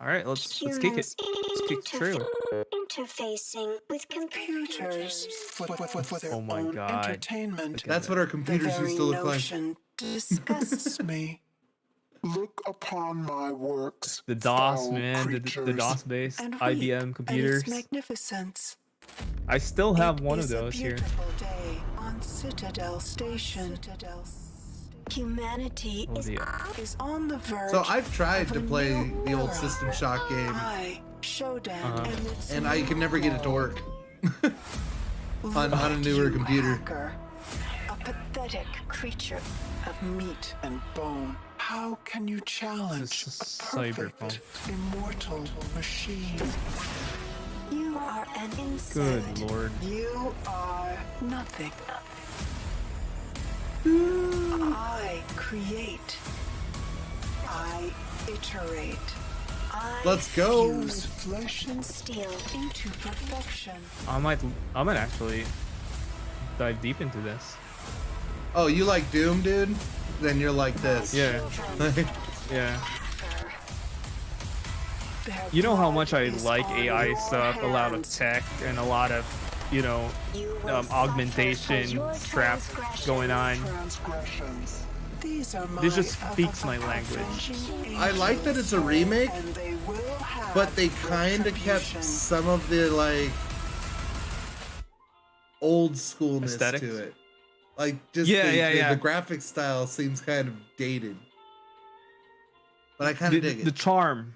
All right, let's kick it. Let's kick the trailer. Interfacing with computers for their own entertainment. That's what our computers used to look like. Disgusts me. Look upon my works. The DOS, man, the DOS-based IBM computers. Magnificence. I still have one of those here. Day on Citadel Station. Humanity is on the verge. So I've tried to play the old System Shock game, and I can never get it to work on a newer computer. A pathetic creature of meat and bone. How can you challenge a perfect, immortal machine? You are an insect. Good Lord. You are nothing. I create. I iterate. Let's go. Fuse flesh and steel into perfection. I might actually dive deep into this. Oh, you like Doom, dude? Then you're like this. Yeah. Yeah. You know how much I like AI stuff, a lot of tech and a lot of, you know, augmentation crap going on. This just speaks my language. I like that it's a remake, but they kind of kept some of the like old schoolness aesthetics to it. Like just the graphic style seems kind of dated. But I kind of dig it. The charm.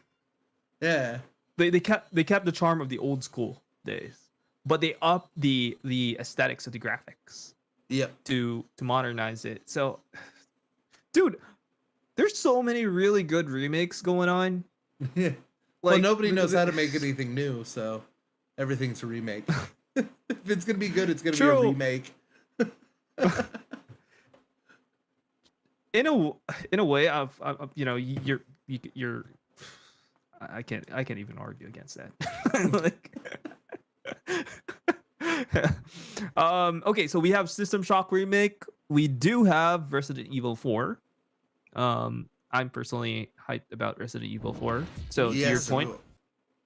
Yeah. They kept the charm of the old school days, but they upped the aesthetics of the graphics. Yep. To modernize it. So, dude, there's so many really good remakes going on. Yeah. Well, nobody knows how to make anything new, so everything's a remake. If it's gonna be good, it's gonna be a remake. In a way, I've you know, you're I can't even argue against that. Okay, so we have System Shock remake. We do have Resident Evil 4. I'm personally hyped about Resident Evil 4. So to your point,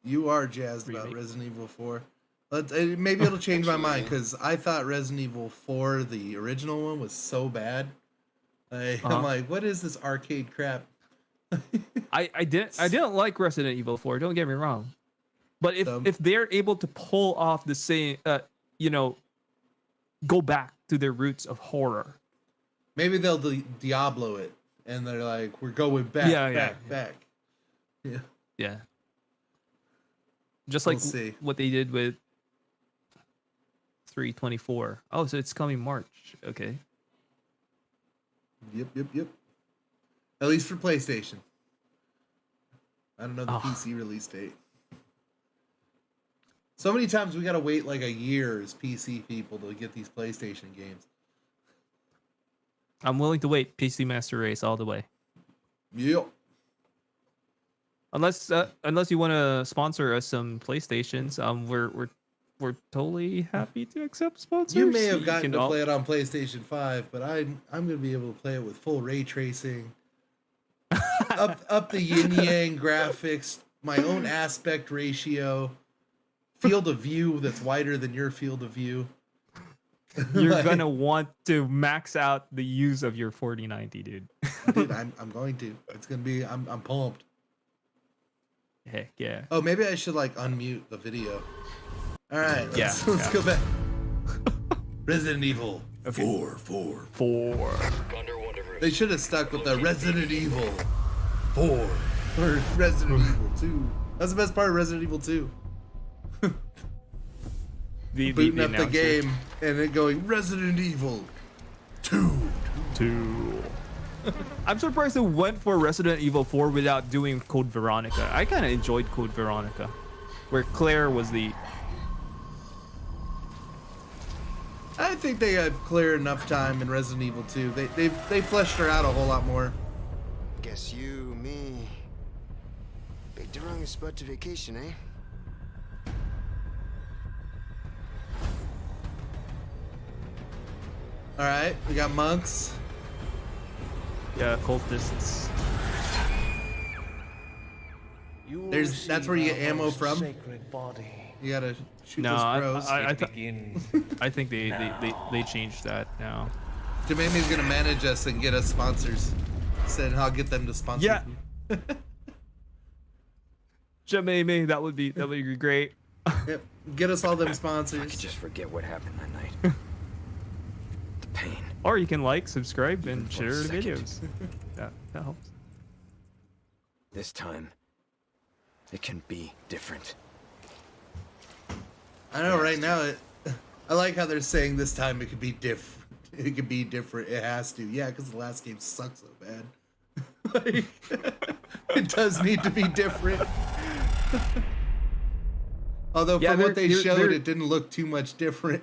you are jazzed about Resident Evil 4. But maybe it'll change my mind because I thought Resident Evil 4, the original one, was so bad. I'm like, what is this arcade crap? I didn't like Resident Evil 4. Don't get me wrong, but if they're able to pull off the same, go back to their roots of horror, maybe they'll Diablo it, and they're like, we're going back, back. Yeah. Just like what they did with 324. Oh, so it's coming March. Okay. Yep. At least for PlayStation. I don't know the PC release date. So many times we gotta wait like a year as PC people to get these PlayStation games. I'm willing to wait. PC Master Race all the way. Yep. Unless you want to sponsor us some PlayStations, we're totally happy to accept sponsors. You may have gotten to play it on PlayStation 5, but I'm gonna be able to play it with full ray tracing, up the yin yang graphics, my own aspect ratio, field of view that's wider than your field of view. You're gonna want to max out the use of your 4090, dude. Dude, I'm going to. It's gonna be. I'm pumped. Heck yeah. Oh, maybe I should like unmute the video. All right, let's go back. Resident Evil 4. They should have stuck with the Resident Evil 4 or Resident Evil 2. That's the best part of Resident Evil 2. Booting up the game and then going Resident Evil 2. I'm surprised they went for Resident Evil 4 without doing Code Veronica. I kind of enjoyed Code Veronica, where Claire was the... I think they had Claire enough time in Resident Evil 2. They fleshed her out a whole lot more. Guess you, me, picked the wrong spot to vacation, eh? All right, we got monks. Yeah, cultists. That's where you get ammo from. You gotta shoot those crows. I think they changed that now. Jamami's gonna manage us and get us sponsors. Said I'll get them to sponsor. Yeah. Jamami, that would be great. Yep. Get us all them sponsors. I could just forget what happened that night. The pain. Or you can like, subscribe, and share the videos. That helps. This time, it can be different. I know right now I like how they're saying this time it could be different. It could be different. It has to. Yeah, because the last game sucked so bad. Like, it does need to be different. Although from what they showed, it didn't look too much different.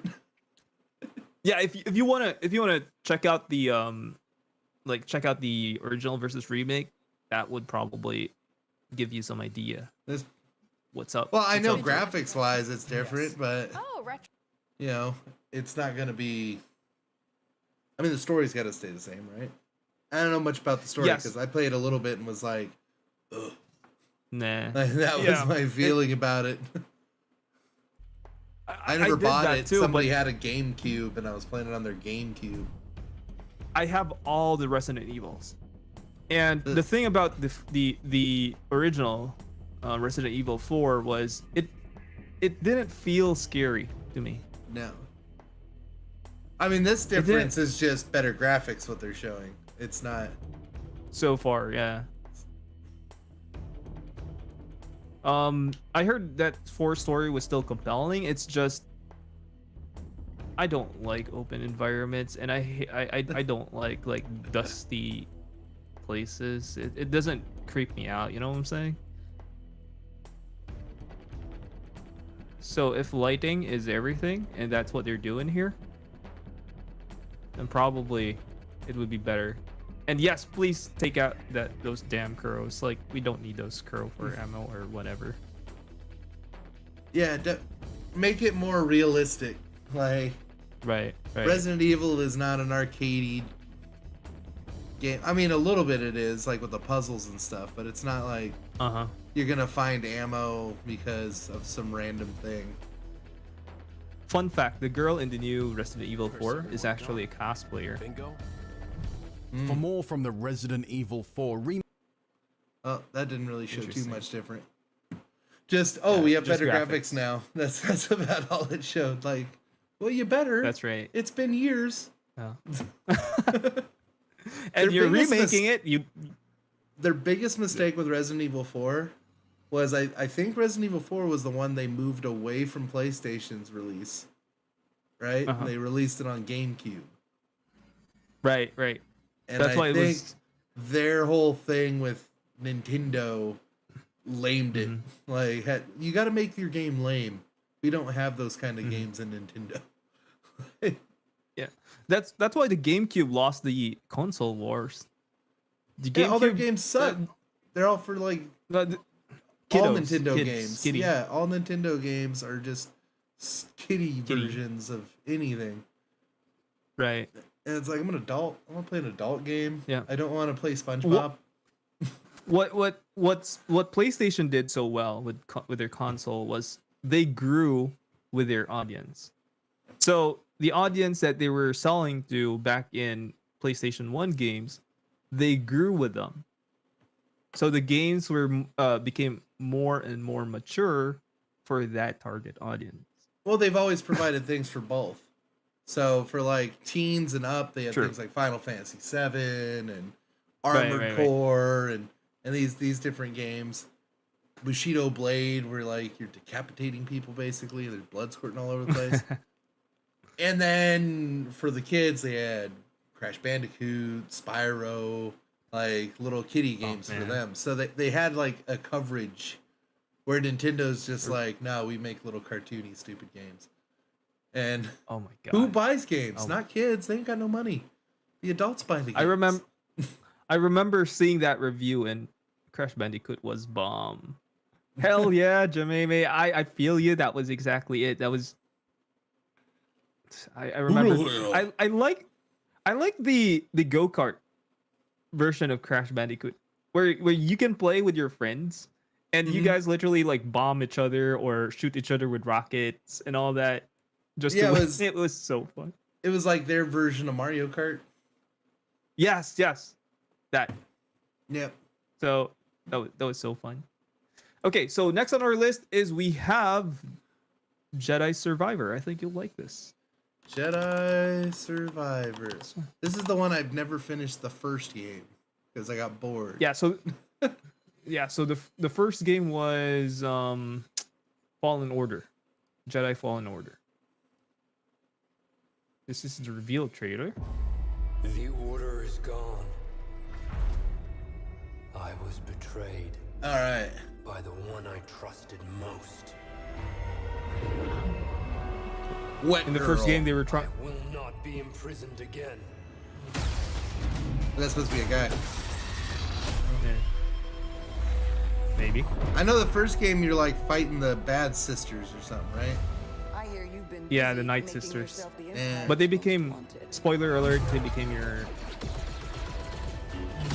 Yeah, if you wanna check out the check out the original versus remake, that would probably give you some idea. What's up? Well, I know graphics wise it's different, but you know, it's not gonna be. I mean, the story's got to stay the same, right? I don't know much about the story because I played a little bit and was like, ugh. Nah. That was my feeling about it. I never bought it. Too, somebody had a GameCube and I was playing it on their GameCube. I have all the Resident Evils, and the thing about the original Resident Evil 4 was it didn't feel scary to me. No. I mean, this difference is just better graphics. What they're showing, it's not so far. Yeah. I heard that 4 story was still compelling. It's just I don't like open environments, and I don't like dusty places. It doesn't creep me out. You know what I'm saying? So if lighting is everything, and that's what they're doing here, then probably it would be better. And yes, please take out those damn crows. Like, we don't need those crow for ammo or whatever. Yeah, make it more realistic. Like, right. Resident Evil is not an arcadey game. I mean, a little bit it is, like with the puzzles and stuff, but it's not like you're gonna find ammo because of some random thing. Fun fact: the girl in the new Resident Evil 4 is actually a cosplayer. Bingo. For more from the Resident Evil 4 oh, that didn't really show too much different. Just we have better graphics now. That's about all it showed. Like, well, you better. That's right. It's been years. Oh. And you're remaking it. Their biggest mistake with Resident Evil 4 was I think Resident Evil 4 was the one they moved away from PlayStation's release. Right? They released it on GameCube. Right. And that's why I think their whole thing with Nintendo lamed it. Like, you got to make your game lame. We don't have those kind of games in Nintendo. Yeah, that's why the GameCube lost the console wars. All their games suck. They're all for like all Nintendo games. Kiddie. Yeah, all Nintendo games are just kiddie versions of anything. Right. And it's like, I'm an adult. I want to play an adult game. Yeah. I don't want to play SpongeBob. What PlayStation did so well with their console was they grew with their audience. So the audience that they were selling to back in PlayStation 1 games, they grew with them. So the games became more and more mature for that target audience. Well, they've always provided things for both. So for like teens and up, they have things like Final Fantasy VII and Armored Core and these different games. Bushido Blade, where like you're decapitating people basically, there's blood squirting all over the place. And then for the kids, they had Crash Bandicoot, Spyro, like little kiddie games for them. So they had like a coverage where Nintendo's just like, no, we make little cartoony, stupid games. And oh my god, who buys games? Not kids. They ain't got no money. The adults buy the games. I remember seeing that review, and Crash Bandicoot was bomb. Hell yeah, Jameme. I feel you. That was exactly it. That was. I remember. I like the go-kart version of Crash Bandicoot, where you can play with your friends, and you guys literally like bomb each other or shoot each other with rockets and all that. It was so fun. It was like their version of Mario Kart. Yes, that. Yep. So that was so fun. Okay, so next on our list is we have Jedi Survivor. I think you'll like this. Jedi Survivor. This is the one I've never finished the first game because I got bored. Yeah. So the first game was Fallen Order, Jedi Fallen Order. This is the reveal trailer. The order is gone. I was betrayed. All right. By the one I trusted most. In the first game, they were trying. I will not be imprisoned again. That's supposed to be a guy. Okay. Maybe. I know the first game you're like fighting the bad sisters or something, right? Yeah, the Night Sisters. But they became, spoiler alert, they became your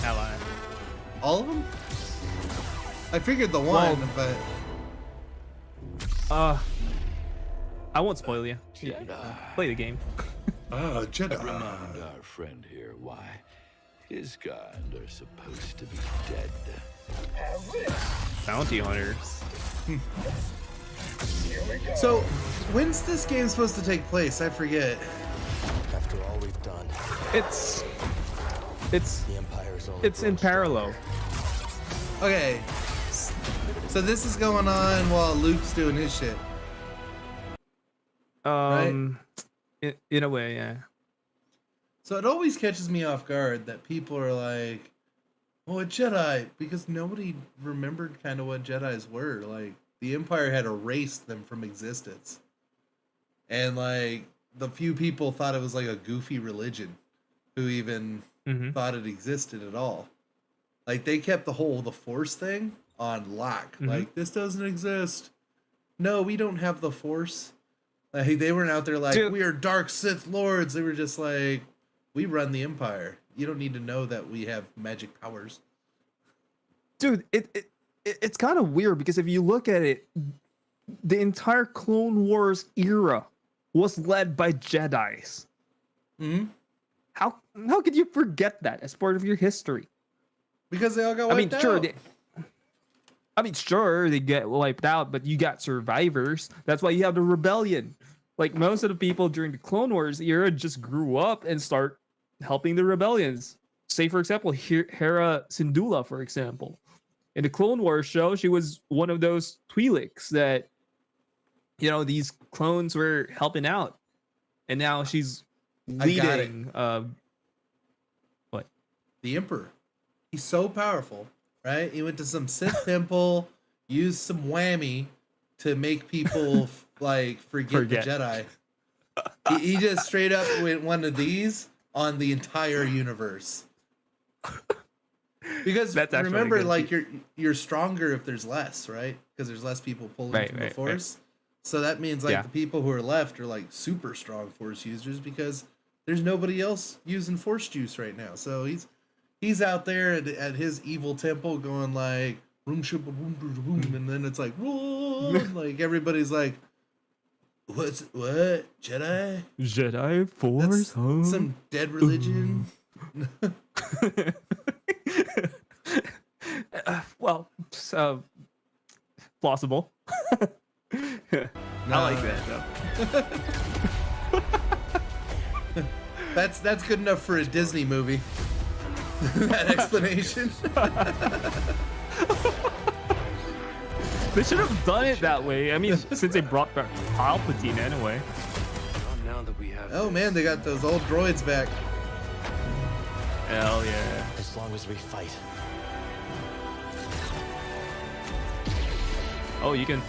ally. All of them? I figured the one, but... I won't spoil you. Play the game. Jedi. Remind our friend here why his kind are supposed to be dead. Bounty hunters. So, when's this game supposed to take place? I forget. we've done. It's The Empire's only it's in parallel. Okay, so this is going on while Luke's doing his shit. In a way, yeah. So it always catches me off guard that people are like, "Oh, a Jedi," because nobody remembered kind of what Jedis were. Like the Empire had erased them from existence, and like the few people thought it was like a goofy religion, who even thought it existed at all. Like they kept the Force thing on lock. Like this doesn't exist. No, we don't have the Force. Like they weren't out there like, we are dark Sith lords. They were just like, we run the Empire. You don't need to know that we have magic powers. Dude, it's kind of weird because if you look at it, the entire Clone Wars era was led by Jedis. How could you forget that as part of your history? Because they all got wiped out. Sure, they get wiped out, but you got survivors. That's why you have the rebellion. Like most of the people during the Clone Wars era just grew up and start helping the rebellions. Say, for example, Hera Syndulla, for example. In the Clone Wars show, she was one of those Twi'leks that, these clones were helping out. And now she's leading... what? The Emperor. He's so powerful, right? He went to some Sith temple, used some whammy to make people forget the Jedi. He just straight up went one of these on the entire universe. Because remember, like you're stronger if there's less, right? Because there's less people pulling from the Force. Right. So that means the people who are left are like super strong Force users because there's nobody else using Force juice right now. So he's out there at his evil temple going like boom, boom, boom, boom, and then it's like whoa, like everybody's like, what Jedi Force? Some dead religion. Well, plausible. I like that though. That's good enough for a Disney movie. That explanation. They should have done it that way. I mean, since they brought back Palpatine anyway. Oh man, they got those old droids back. Hell yeah. As long as we fight. Oh, you can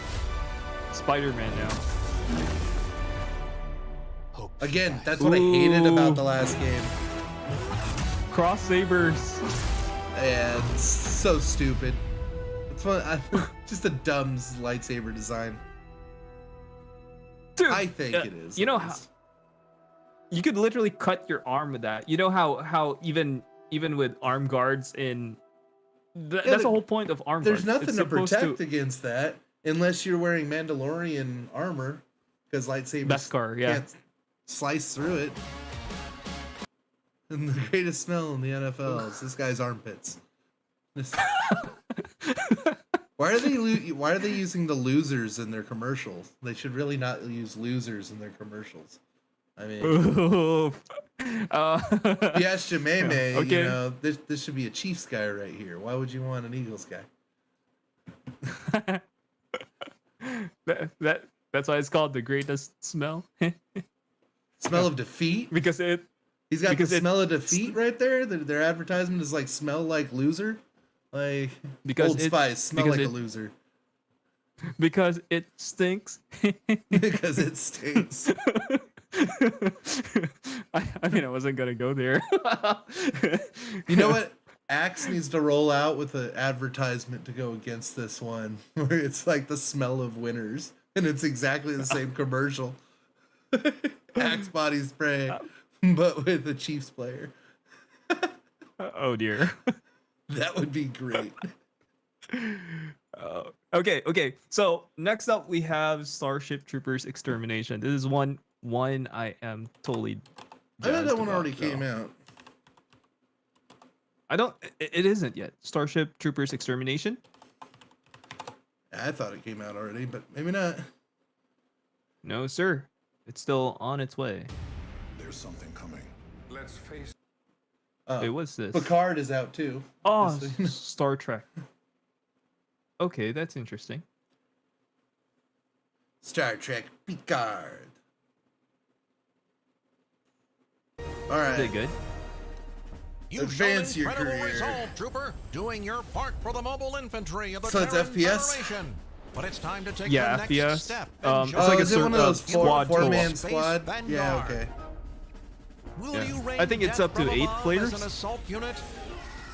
Spider-Man now. Again, that's what I hated about the last game. Cross sabers. Yeah, it's so stupid. It's fun. Just a dumb lightsaber design. Dude, I think it is. You know how you could literally cut your arm with that. You know how even with arm guards in that's the whole point of arm guards. There's nothing to protect against that unless you're wearing Mandalorian armor because lightsabers Beskar, can't slice through it. And the greatest smell in the NFL is this guy's armpits. Why are they using the losers in their commercials? They should really not use losers in their commercials. I mean, if you ask Jememe, okay. This should be a Chiefs guy right here. Why would you want an Eagles guy? That's why it's called the greatest smell. Smell of defeat? Because he's got the smell of defeat right there. Their advertisement is like smell like loser. Like Old Spice, smell like a loser. Because it stinks. Because it stinks. I mean, I wasn't gonna go there. You know what? Axe needs to roll out with an advertisement to go against this one, where it's like the smell of winners, and it's exactly the same commercial. Axe body spray, but with a Chiefs player. Oh dear. That would be great. Okay. So next up we have Starship Troopers Extermination. This is one I am totally. I thought that one already came out. It isn't yet. Starship Troopers Extermination. I thought it came out already, but maybe not. No, sir. It's still on its way. There's something coming. Let's face. Wait, what's this? Picard is out too. Oh, Star Trek. Okay, that's interesting. Star Trek Picard. All right. Pretty good. You Advance your incredible career. resolve, Trooper, doing your part for the mobile infantry of the So it's Terran FPS? Federation. But it's time to take Yeah, the next FPS. step. It's like is it one of those four-man Space squad? Vanguard. Yeah, okay. Will Yeah. you rain I think it's death up to from 8 above players. as an assault unit?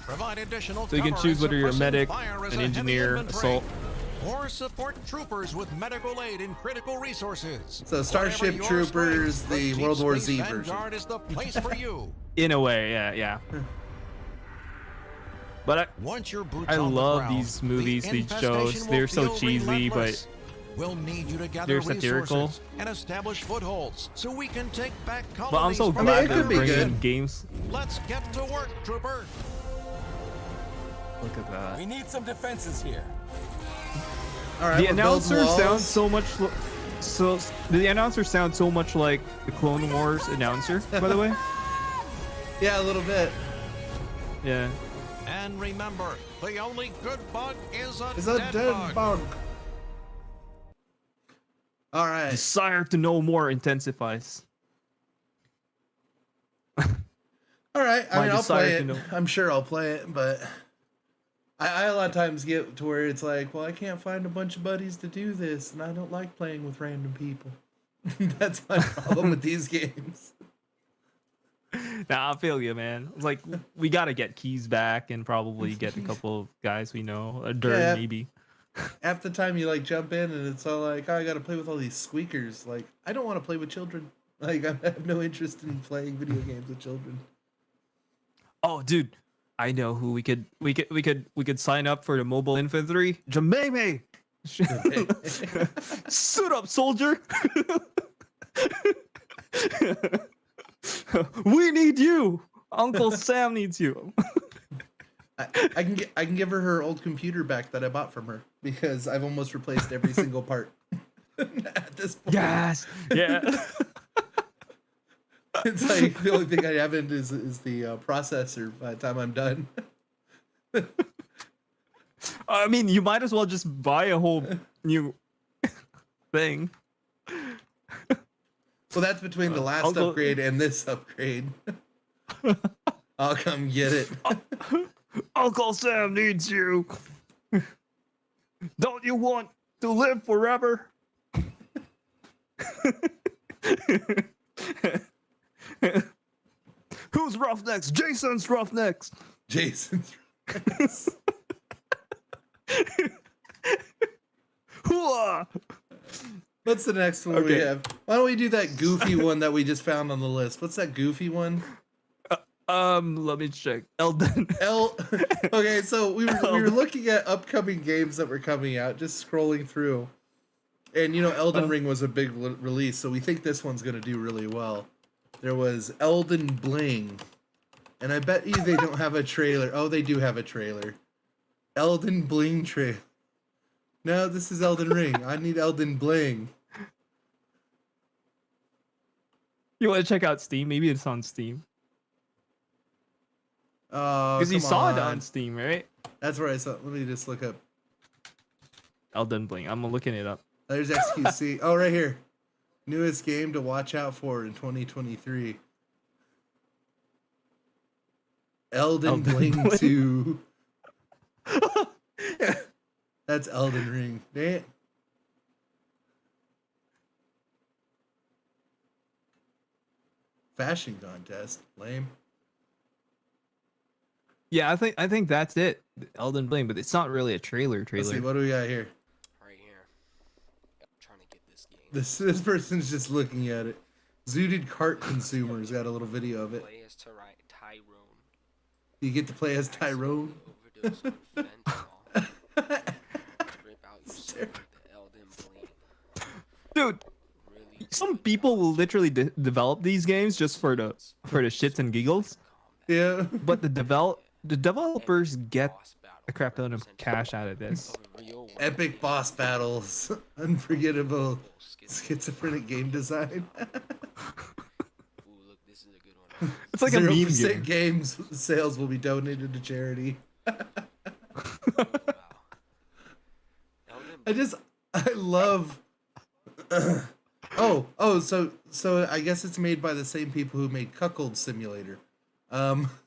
Provide additional So you can cover choose and whether you're a suppressing medic, fire as an a heavy engineer, infantry. assault. Or support troopers with medical aid and critical resources. So Starship Whatever your Troopers, strength, the Deep World War Space Z version. Vanguard is the place for you. In a way, yeah. But Once your boots I on the love ground, these movies, the these shows. infestation They're will so feel cheesy, relentless. but We'll need you to gather they're satirical. resources and establish footholds so we can take back colonies. But I'm so from glad the they're Federation. bringing games. Let's get to work, Trooper. Look at that. We need some defenses here. All right, The we're announcer building walls. sounds so much. The announcer sounds so much like the Clone Wars announcer. By the way. Yeah, a little bit. Yeah. And remember, the only good bug is a dead bug. All right. Desire to know more intensifies. All right. I My mean, I'll desire play to it. know. I'm sure I'll play it, but I a lot of times get to where it's like, well, I can't find a bunch of buddies to do this, and I don't like playing with random people. That's my problem with these games. Nah, I feel you, man. It's like we gotta get keys back and probably get a couple of guys we know. A dirt Yeah. maybe. Half the time you like jump in and it's all like, oh, I got to play with all these squeakers. Like, I don't want to play with children. Like, I have no interest in playing video games with children. Oh, dude, I know who we could sign up for the mobile infantry. Jameme. Suit up, soldier. We need you. Uncle Sam needs you. I can give her old computer back that I bought from her because I've almost replaced every single part at this point. Yes. Yeah. It's like the only thing I haven't is the processor by the time I'm done. I mean, you might as well just buy a whole new thing. Well, that's between the last upgrade and this upgrade. I'll come get it. Uncle Sam needs you. Don't you want to live forever? Who's Roughnecks? Jason's Roughnecks. Jason's Roughnecks. Hooah! What's the next one we Okay. have? Why don't we do that goofy one that we just found on the list? What's that goofy one? Let me check. Elden. Okay, so we were looking at upcoming games that were coming out, just scrolling through. And you know, Elden Ring was a big release, so we think this one's gonna do really well. There was Elden Bling. And I bet you they don't have a trailer. Oh, they do have a trailer. Elden Bling trailer. No, this is Elden Ring. I need Elden Bling. You want to check out Steam? Maybe it's on Steam. Oh, Because you come saw it on Steam, right? That's where I saw. Let me just look up. Elden Bling. I'm looking it up. There's XQC. Oh, right here. Newest game to watch out for in 2023. Elden Bling 2. That's Elden Ring. Dang it. Fashion contest. Lame. Yeah, I think that's it. Elden Bling, but it's not really a trailer. Let's see, what do we got here? Right here. I'm trying to get this game. This person's just looking at it. Zooted Cart Consumers got a little video of it. Play as Tyrone. You get to play as Tyrone? Overdose on fentanyl. Rip out yourself with the Elden Bling. Dude, some people will literally develop these games just for the shits and giggles. Yeah. But the developers get a crap ton of cash out of this. Epic boss battles. Unforgettable schizophrenic game design. It's like a meme game. Games sales will be donated to charity. I love. So I guess it's made by the same people who made Cuckold Simulator.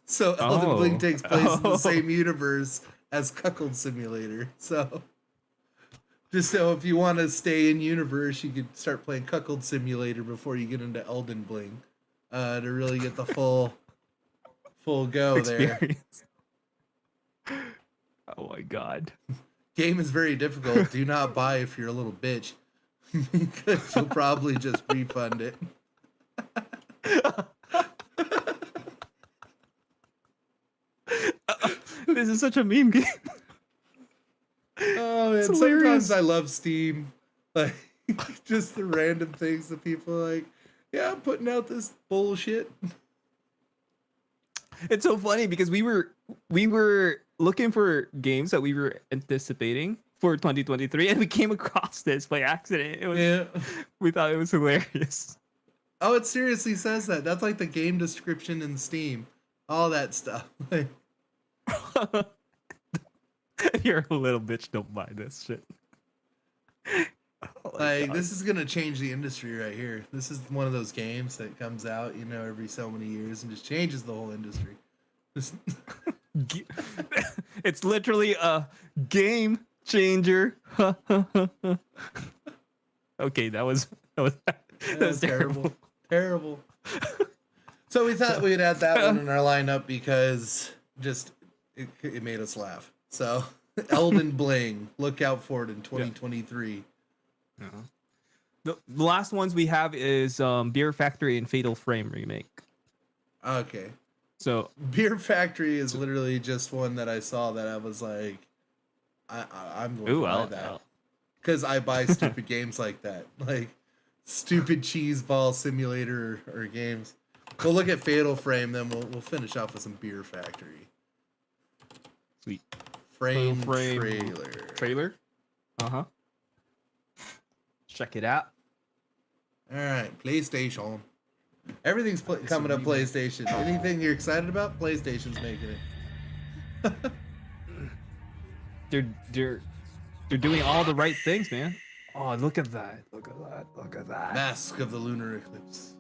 So Elden Bling takes place in the same universe as Cuckold Simulator. So if you want to stay in universe, you could start playing Cuckold Simulator before you get into Elden Bling, to really get the full go experience there. Oh my god. Game is very difficult. Do not buy if you're a little bitch, because you'll probably just refund it. This is such a meme game. Oh man, sometimes I love Steam. Like, just the random things that people are like, yeah, I'm putting out this bullshit. It's so funny because we were looking for games that we were anticipating for 2023, and we came across this by accident. We thought it was hilarious. Oh, it seriously says that. That's like the game description in Steam. All that stuff. If you're a little bitch, don't buy this shit. This is gonna change the industry right here. This is one of those games that comes out, every so many years and just changes the whole industry. It's literally a game changer. Okay, that was terrible. Terrible. So we thought we'd add that one in our lineup because it made us laugh. So Elden Bling, look out for it in 2023. The last ones we have is Beer Factory and Fatal Frame remake. Okay. So Beer Factory is literally just one that I saw that I was like, I'm going to buy that. Because I buy stupid games like that. Like stupid cheese ball simulator or games. We'll look at Fatal Frame, then we'll finish off with some Beer Factory. Sweet. Frame trailer. Check it out. All right, PlayStation. Everything's coming up PlayStation. Anything you're excited about? PlayStation's making it. They're doing all the right things, man. Oh, look at that. Look at that. Mask of the Lunar Eclipse.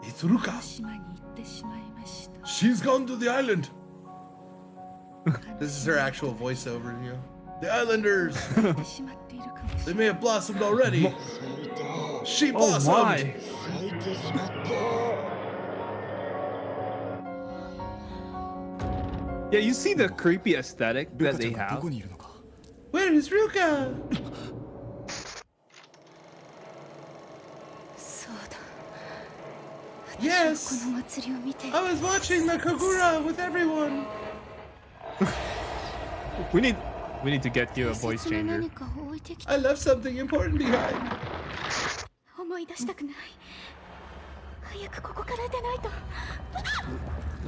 It's Ruka. She's gone to the island. This is her actual voiceover, The islanders. They may have blossomed already. She blossomed. Oh my. Yeah, you see the creepy aesthetic that they have. Where is Ruka? Yes, I was watching the Kagura with everyone. We need to get you a voice changer. I left something important behind. Look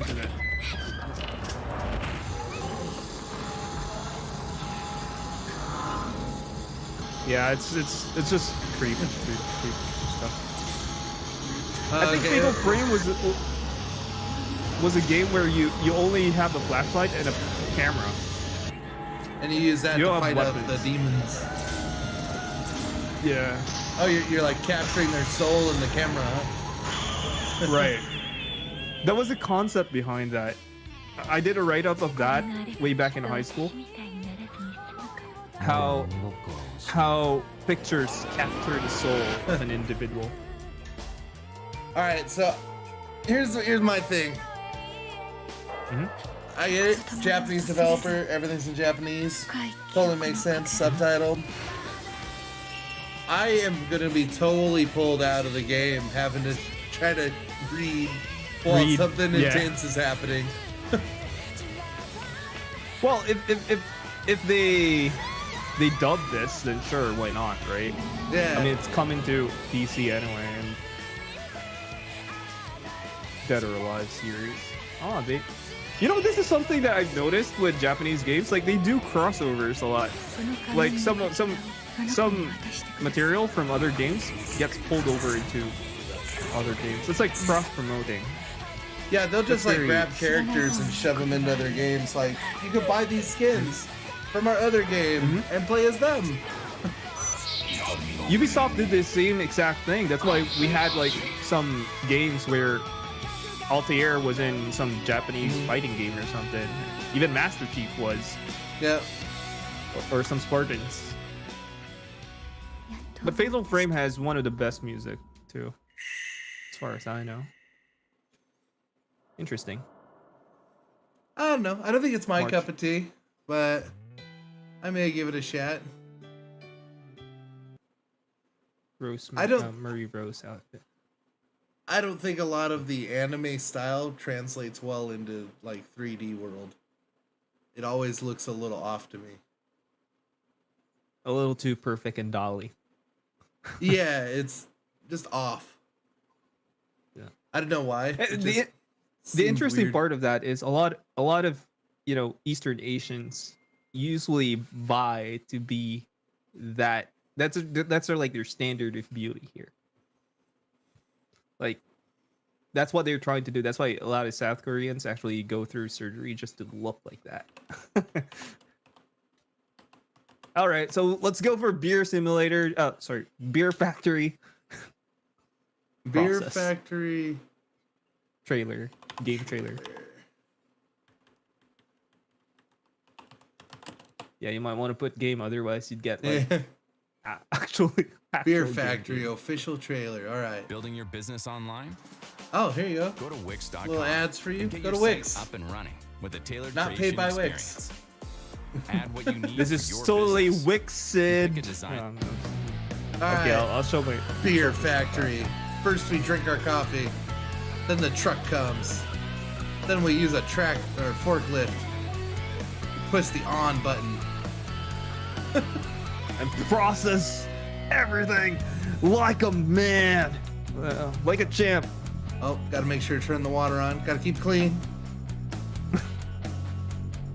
at that. Yeah, it's just creepy stuff. I think Fatal Frame was a game where you only have a flashlight and a camera. And you use that to fight off the demons. Yeah. Oh, you're like capturing their soul in the camera, huh? Right. That was the concept behind that. I did a write-up of that way back in high school. How pictures capture the soul of an individual. All right, so here's my thing. I get it, Japanese developer, everything's in Japanese, totally makes sense, subtitled. I am gonna be totally pulled out of the game, having to try to read while something intense is happening. Well, if they dub this, then sure, why not, right? Yeah. I mean, it's coming to PC anyway, and Dead or Alive series. Oh, this is something that I've noticed with Japanese games. Like, they do crossovers a lot. Like some some material from other games gets pulled over into other games. It's like cross-promoting. Yeah, they'll just like grab characters and shove them into other games. Like, you could buy these skins from our other game and play as them. Ubisoft did the same exact thing. That's why we had like some games where Altair was in some Japanese fighting game or something. Even Master Chief was. Yeah. Or some Spartans. But Fatal Frame has one of the best music too, as far as I know. Interesting. I don't know. I don't think it's my cup of tea, but I may give it a shot. Murray Rose outfit. I don't think a lot of the anime style translates well into like 3D world. It always looks a little off to me. A little too perfect and dolly. Yeah, it's just off. Yeah. I don't know why. The interesting part of that is a lot of, you know, Eastern Asians usually vie to be that. That's their like their standard of beauty here. Like, that's what they're trying to do. That's why a lot of South Koreans actually go through surgery just to look like that. All right, so let's go for Beer Simulator. Oh, sorry, Beer Factory. Beer Factory trailer, game trailer. Yeah, you might want to put game, otherwise you'd get like actually Beer Factory official trailer. All right. Building your business online? Oh, here you go. Go to Wix.com. Little ads for you. Go to Wix. Up and running with a tailored Not paid by experience. Wix. Add what you need. This is totally Wixed. Okay, I'll show my Beer Factory. First we drink our coffee, then the truck comes, then we use a track or forklift, push the on button, and process everything like a man, like a champ. Oh, gotta make sure to turn the water on. Gotta keep clean.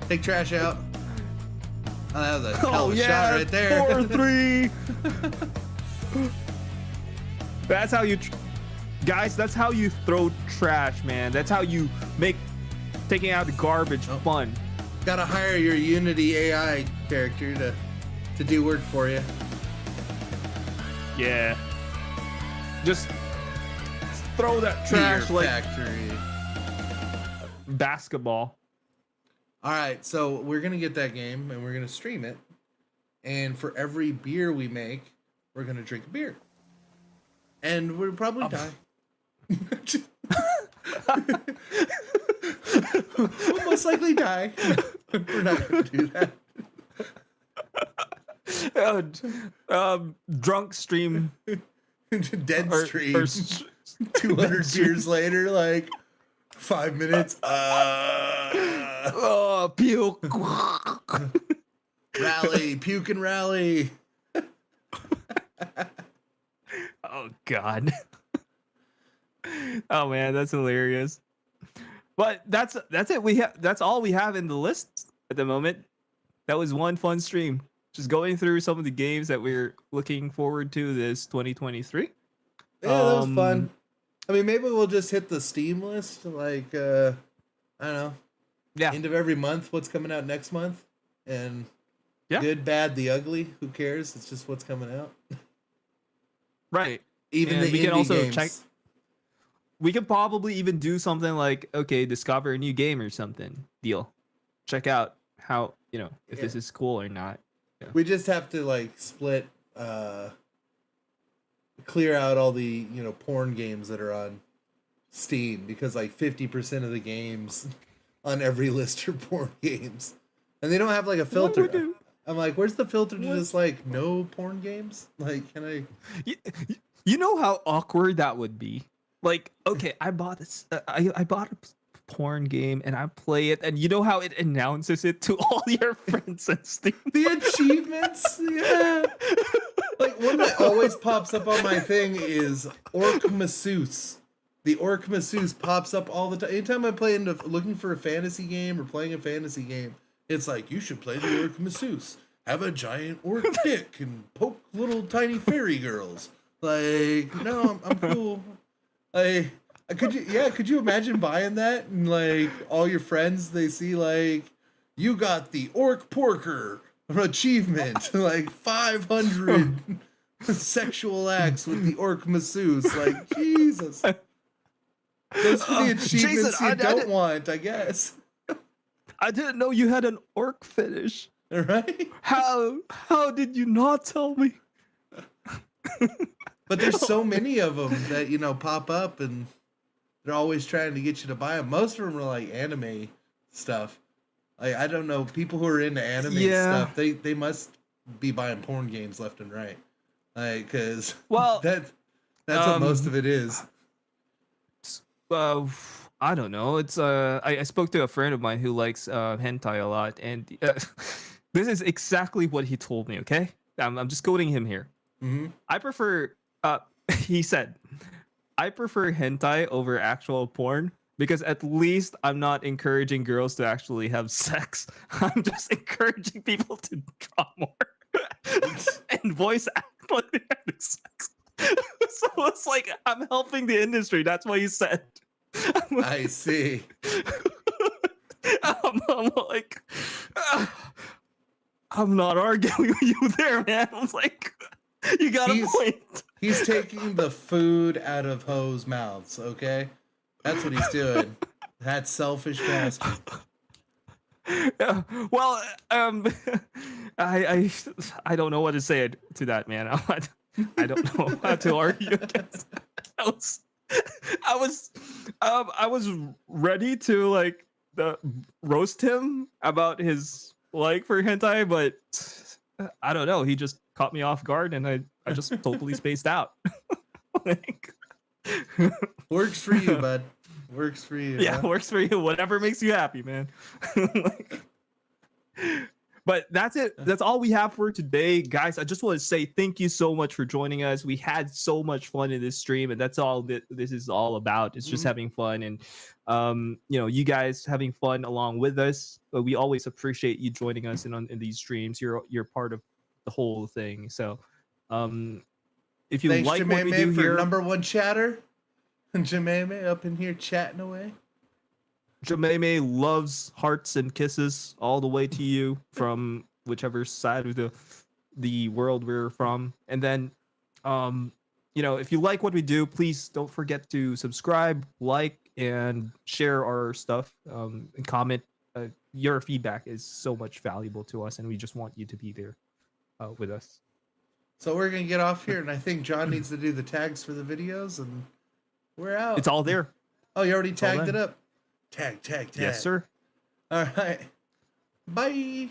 Take trash out. Oh, that was a hell of a shot right there. 4-3. That's how you, guys. That's how you throw trash, man. That's how you make taking out the garbage fun. Gotta hire your Unity AI character to do work for you. Yeah. Just throw that trash Beer like Factory. Basketball. All right, so we're gonna get that game and we're gonna stream it, and for every beer we make, we're gonna drink a beer, and we'll probably die. We'll most likely die. We're not gonna do that. Drunk stream. Dead stream. 200 beers later, like 5 minutes. Oh, puke. Rally, puke and rally. Oh God. Oh man, that's hilarious. But that's it. That's all we have in the list at the moment. That was one fun stream. Just going through some of the games that we're looking forward to this 2023. Yeah, that was fun. I mean, maybe we'll just hit the Steam list, like I don't know. Yeah. End of every month, what's coming out next month, and good, bad, the ugly. Who cares? It's just what's coming out. Right. Even and the we indie can also games. check. We could probably even do something like, okay, discover a new game or something. Deal. Check out how, if this is cool or not. Yeah. We just have to like split, clear out all the porn games that are on Steam, because like 50% of the games on every list are porn games, and they don't have like a filter. I'm like, where's the filter to just like no porn games? Like, can I? You know how awkward that would be. Like, okay, I bought this. I bought a porn game and I play it, and you know how it announces it to all your friends on Steam. The achievements, yeah. Like one that always pops up on my thing is Orc Masseuse. The Orc Masseuse pops up all the time. Anytime I play looking for a fantasy game or playing a fantasy game, it's like, you should play the Orc Masseuse. have a giant orc dick and poke little tiny fairy girls. Like, no, I'm cool. Could you imagine buying that and like all your friends, they see like you got the orc porker achievement, like 500 sexual acts with the orc masseuse. Like, Jesus. Those are the achievements Jason, you don't want, I guess. I didn't know you had an orc fetish. Right? How did you not tell me? But there's so many of them that, you know, pop up and they're always trying to get you to buy them. Most of them are like anime stuff. Like, I don't know, people who are into anime stuff, they must be buying porn games left and right. Like, cause that's what most of it is. I don't know. It's I spoke to a friend of mine who likes hentai a lot, and this is exactly what he told me. Okay, I'm just quoting him here. Mm-hmm. I prefer. He said, I prefer hentai over actual porn because at least I'm not encouraging girls to actually have sex. I'm just encouraging people to draw more and voice act like they're having sex. So it's like I'm helping the industry. That's what he said. I see. I'm like, I'm not arguing with you there, man. I was like, you got a point. He's taking the food out of hoes' mouths, okay? That's what he's doing. That selfish bastard. Yeah, well, I don't know what to say to that, man. I don't know how to argue against that. I was ready to like roast him about his like for hentai, but I don't know. He just caught me off guard, and I just totally spaced out. Like, works for you, bud. Works for you. Yeah, works for you. Whatever makes you happy, man. Like, but that's it. That's all we have for today, guys. I just want to say thank you so much for joining us. We had so much fun in this stream, and that's all that this is all about. It's just having fun, and you know, you guys having fun along with us. But we always appreciate you joining us in these streams. You're part of the whole thing. So, if you like what we do here, number one chatter, Jememe up in here chatting away. Jememe loves hearts and kisses all the way to you from whichever side of the world we're from. And then, you know, if you like what we do, please don't forget to subscribe, like, and share our stuff, and comment. Your feedback is so much valuable to us, and we just want you to be there with us. So we're going to get off here, and I think John needs to do the tags for the videos, and we're out. It's all there. Oh, you already tagged it up? Tag. Yes, sir. All right. Bye.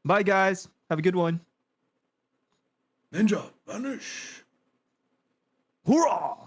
Bye, guys. Have a good one. Ninja, vanish. Hoorah!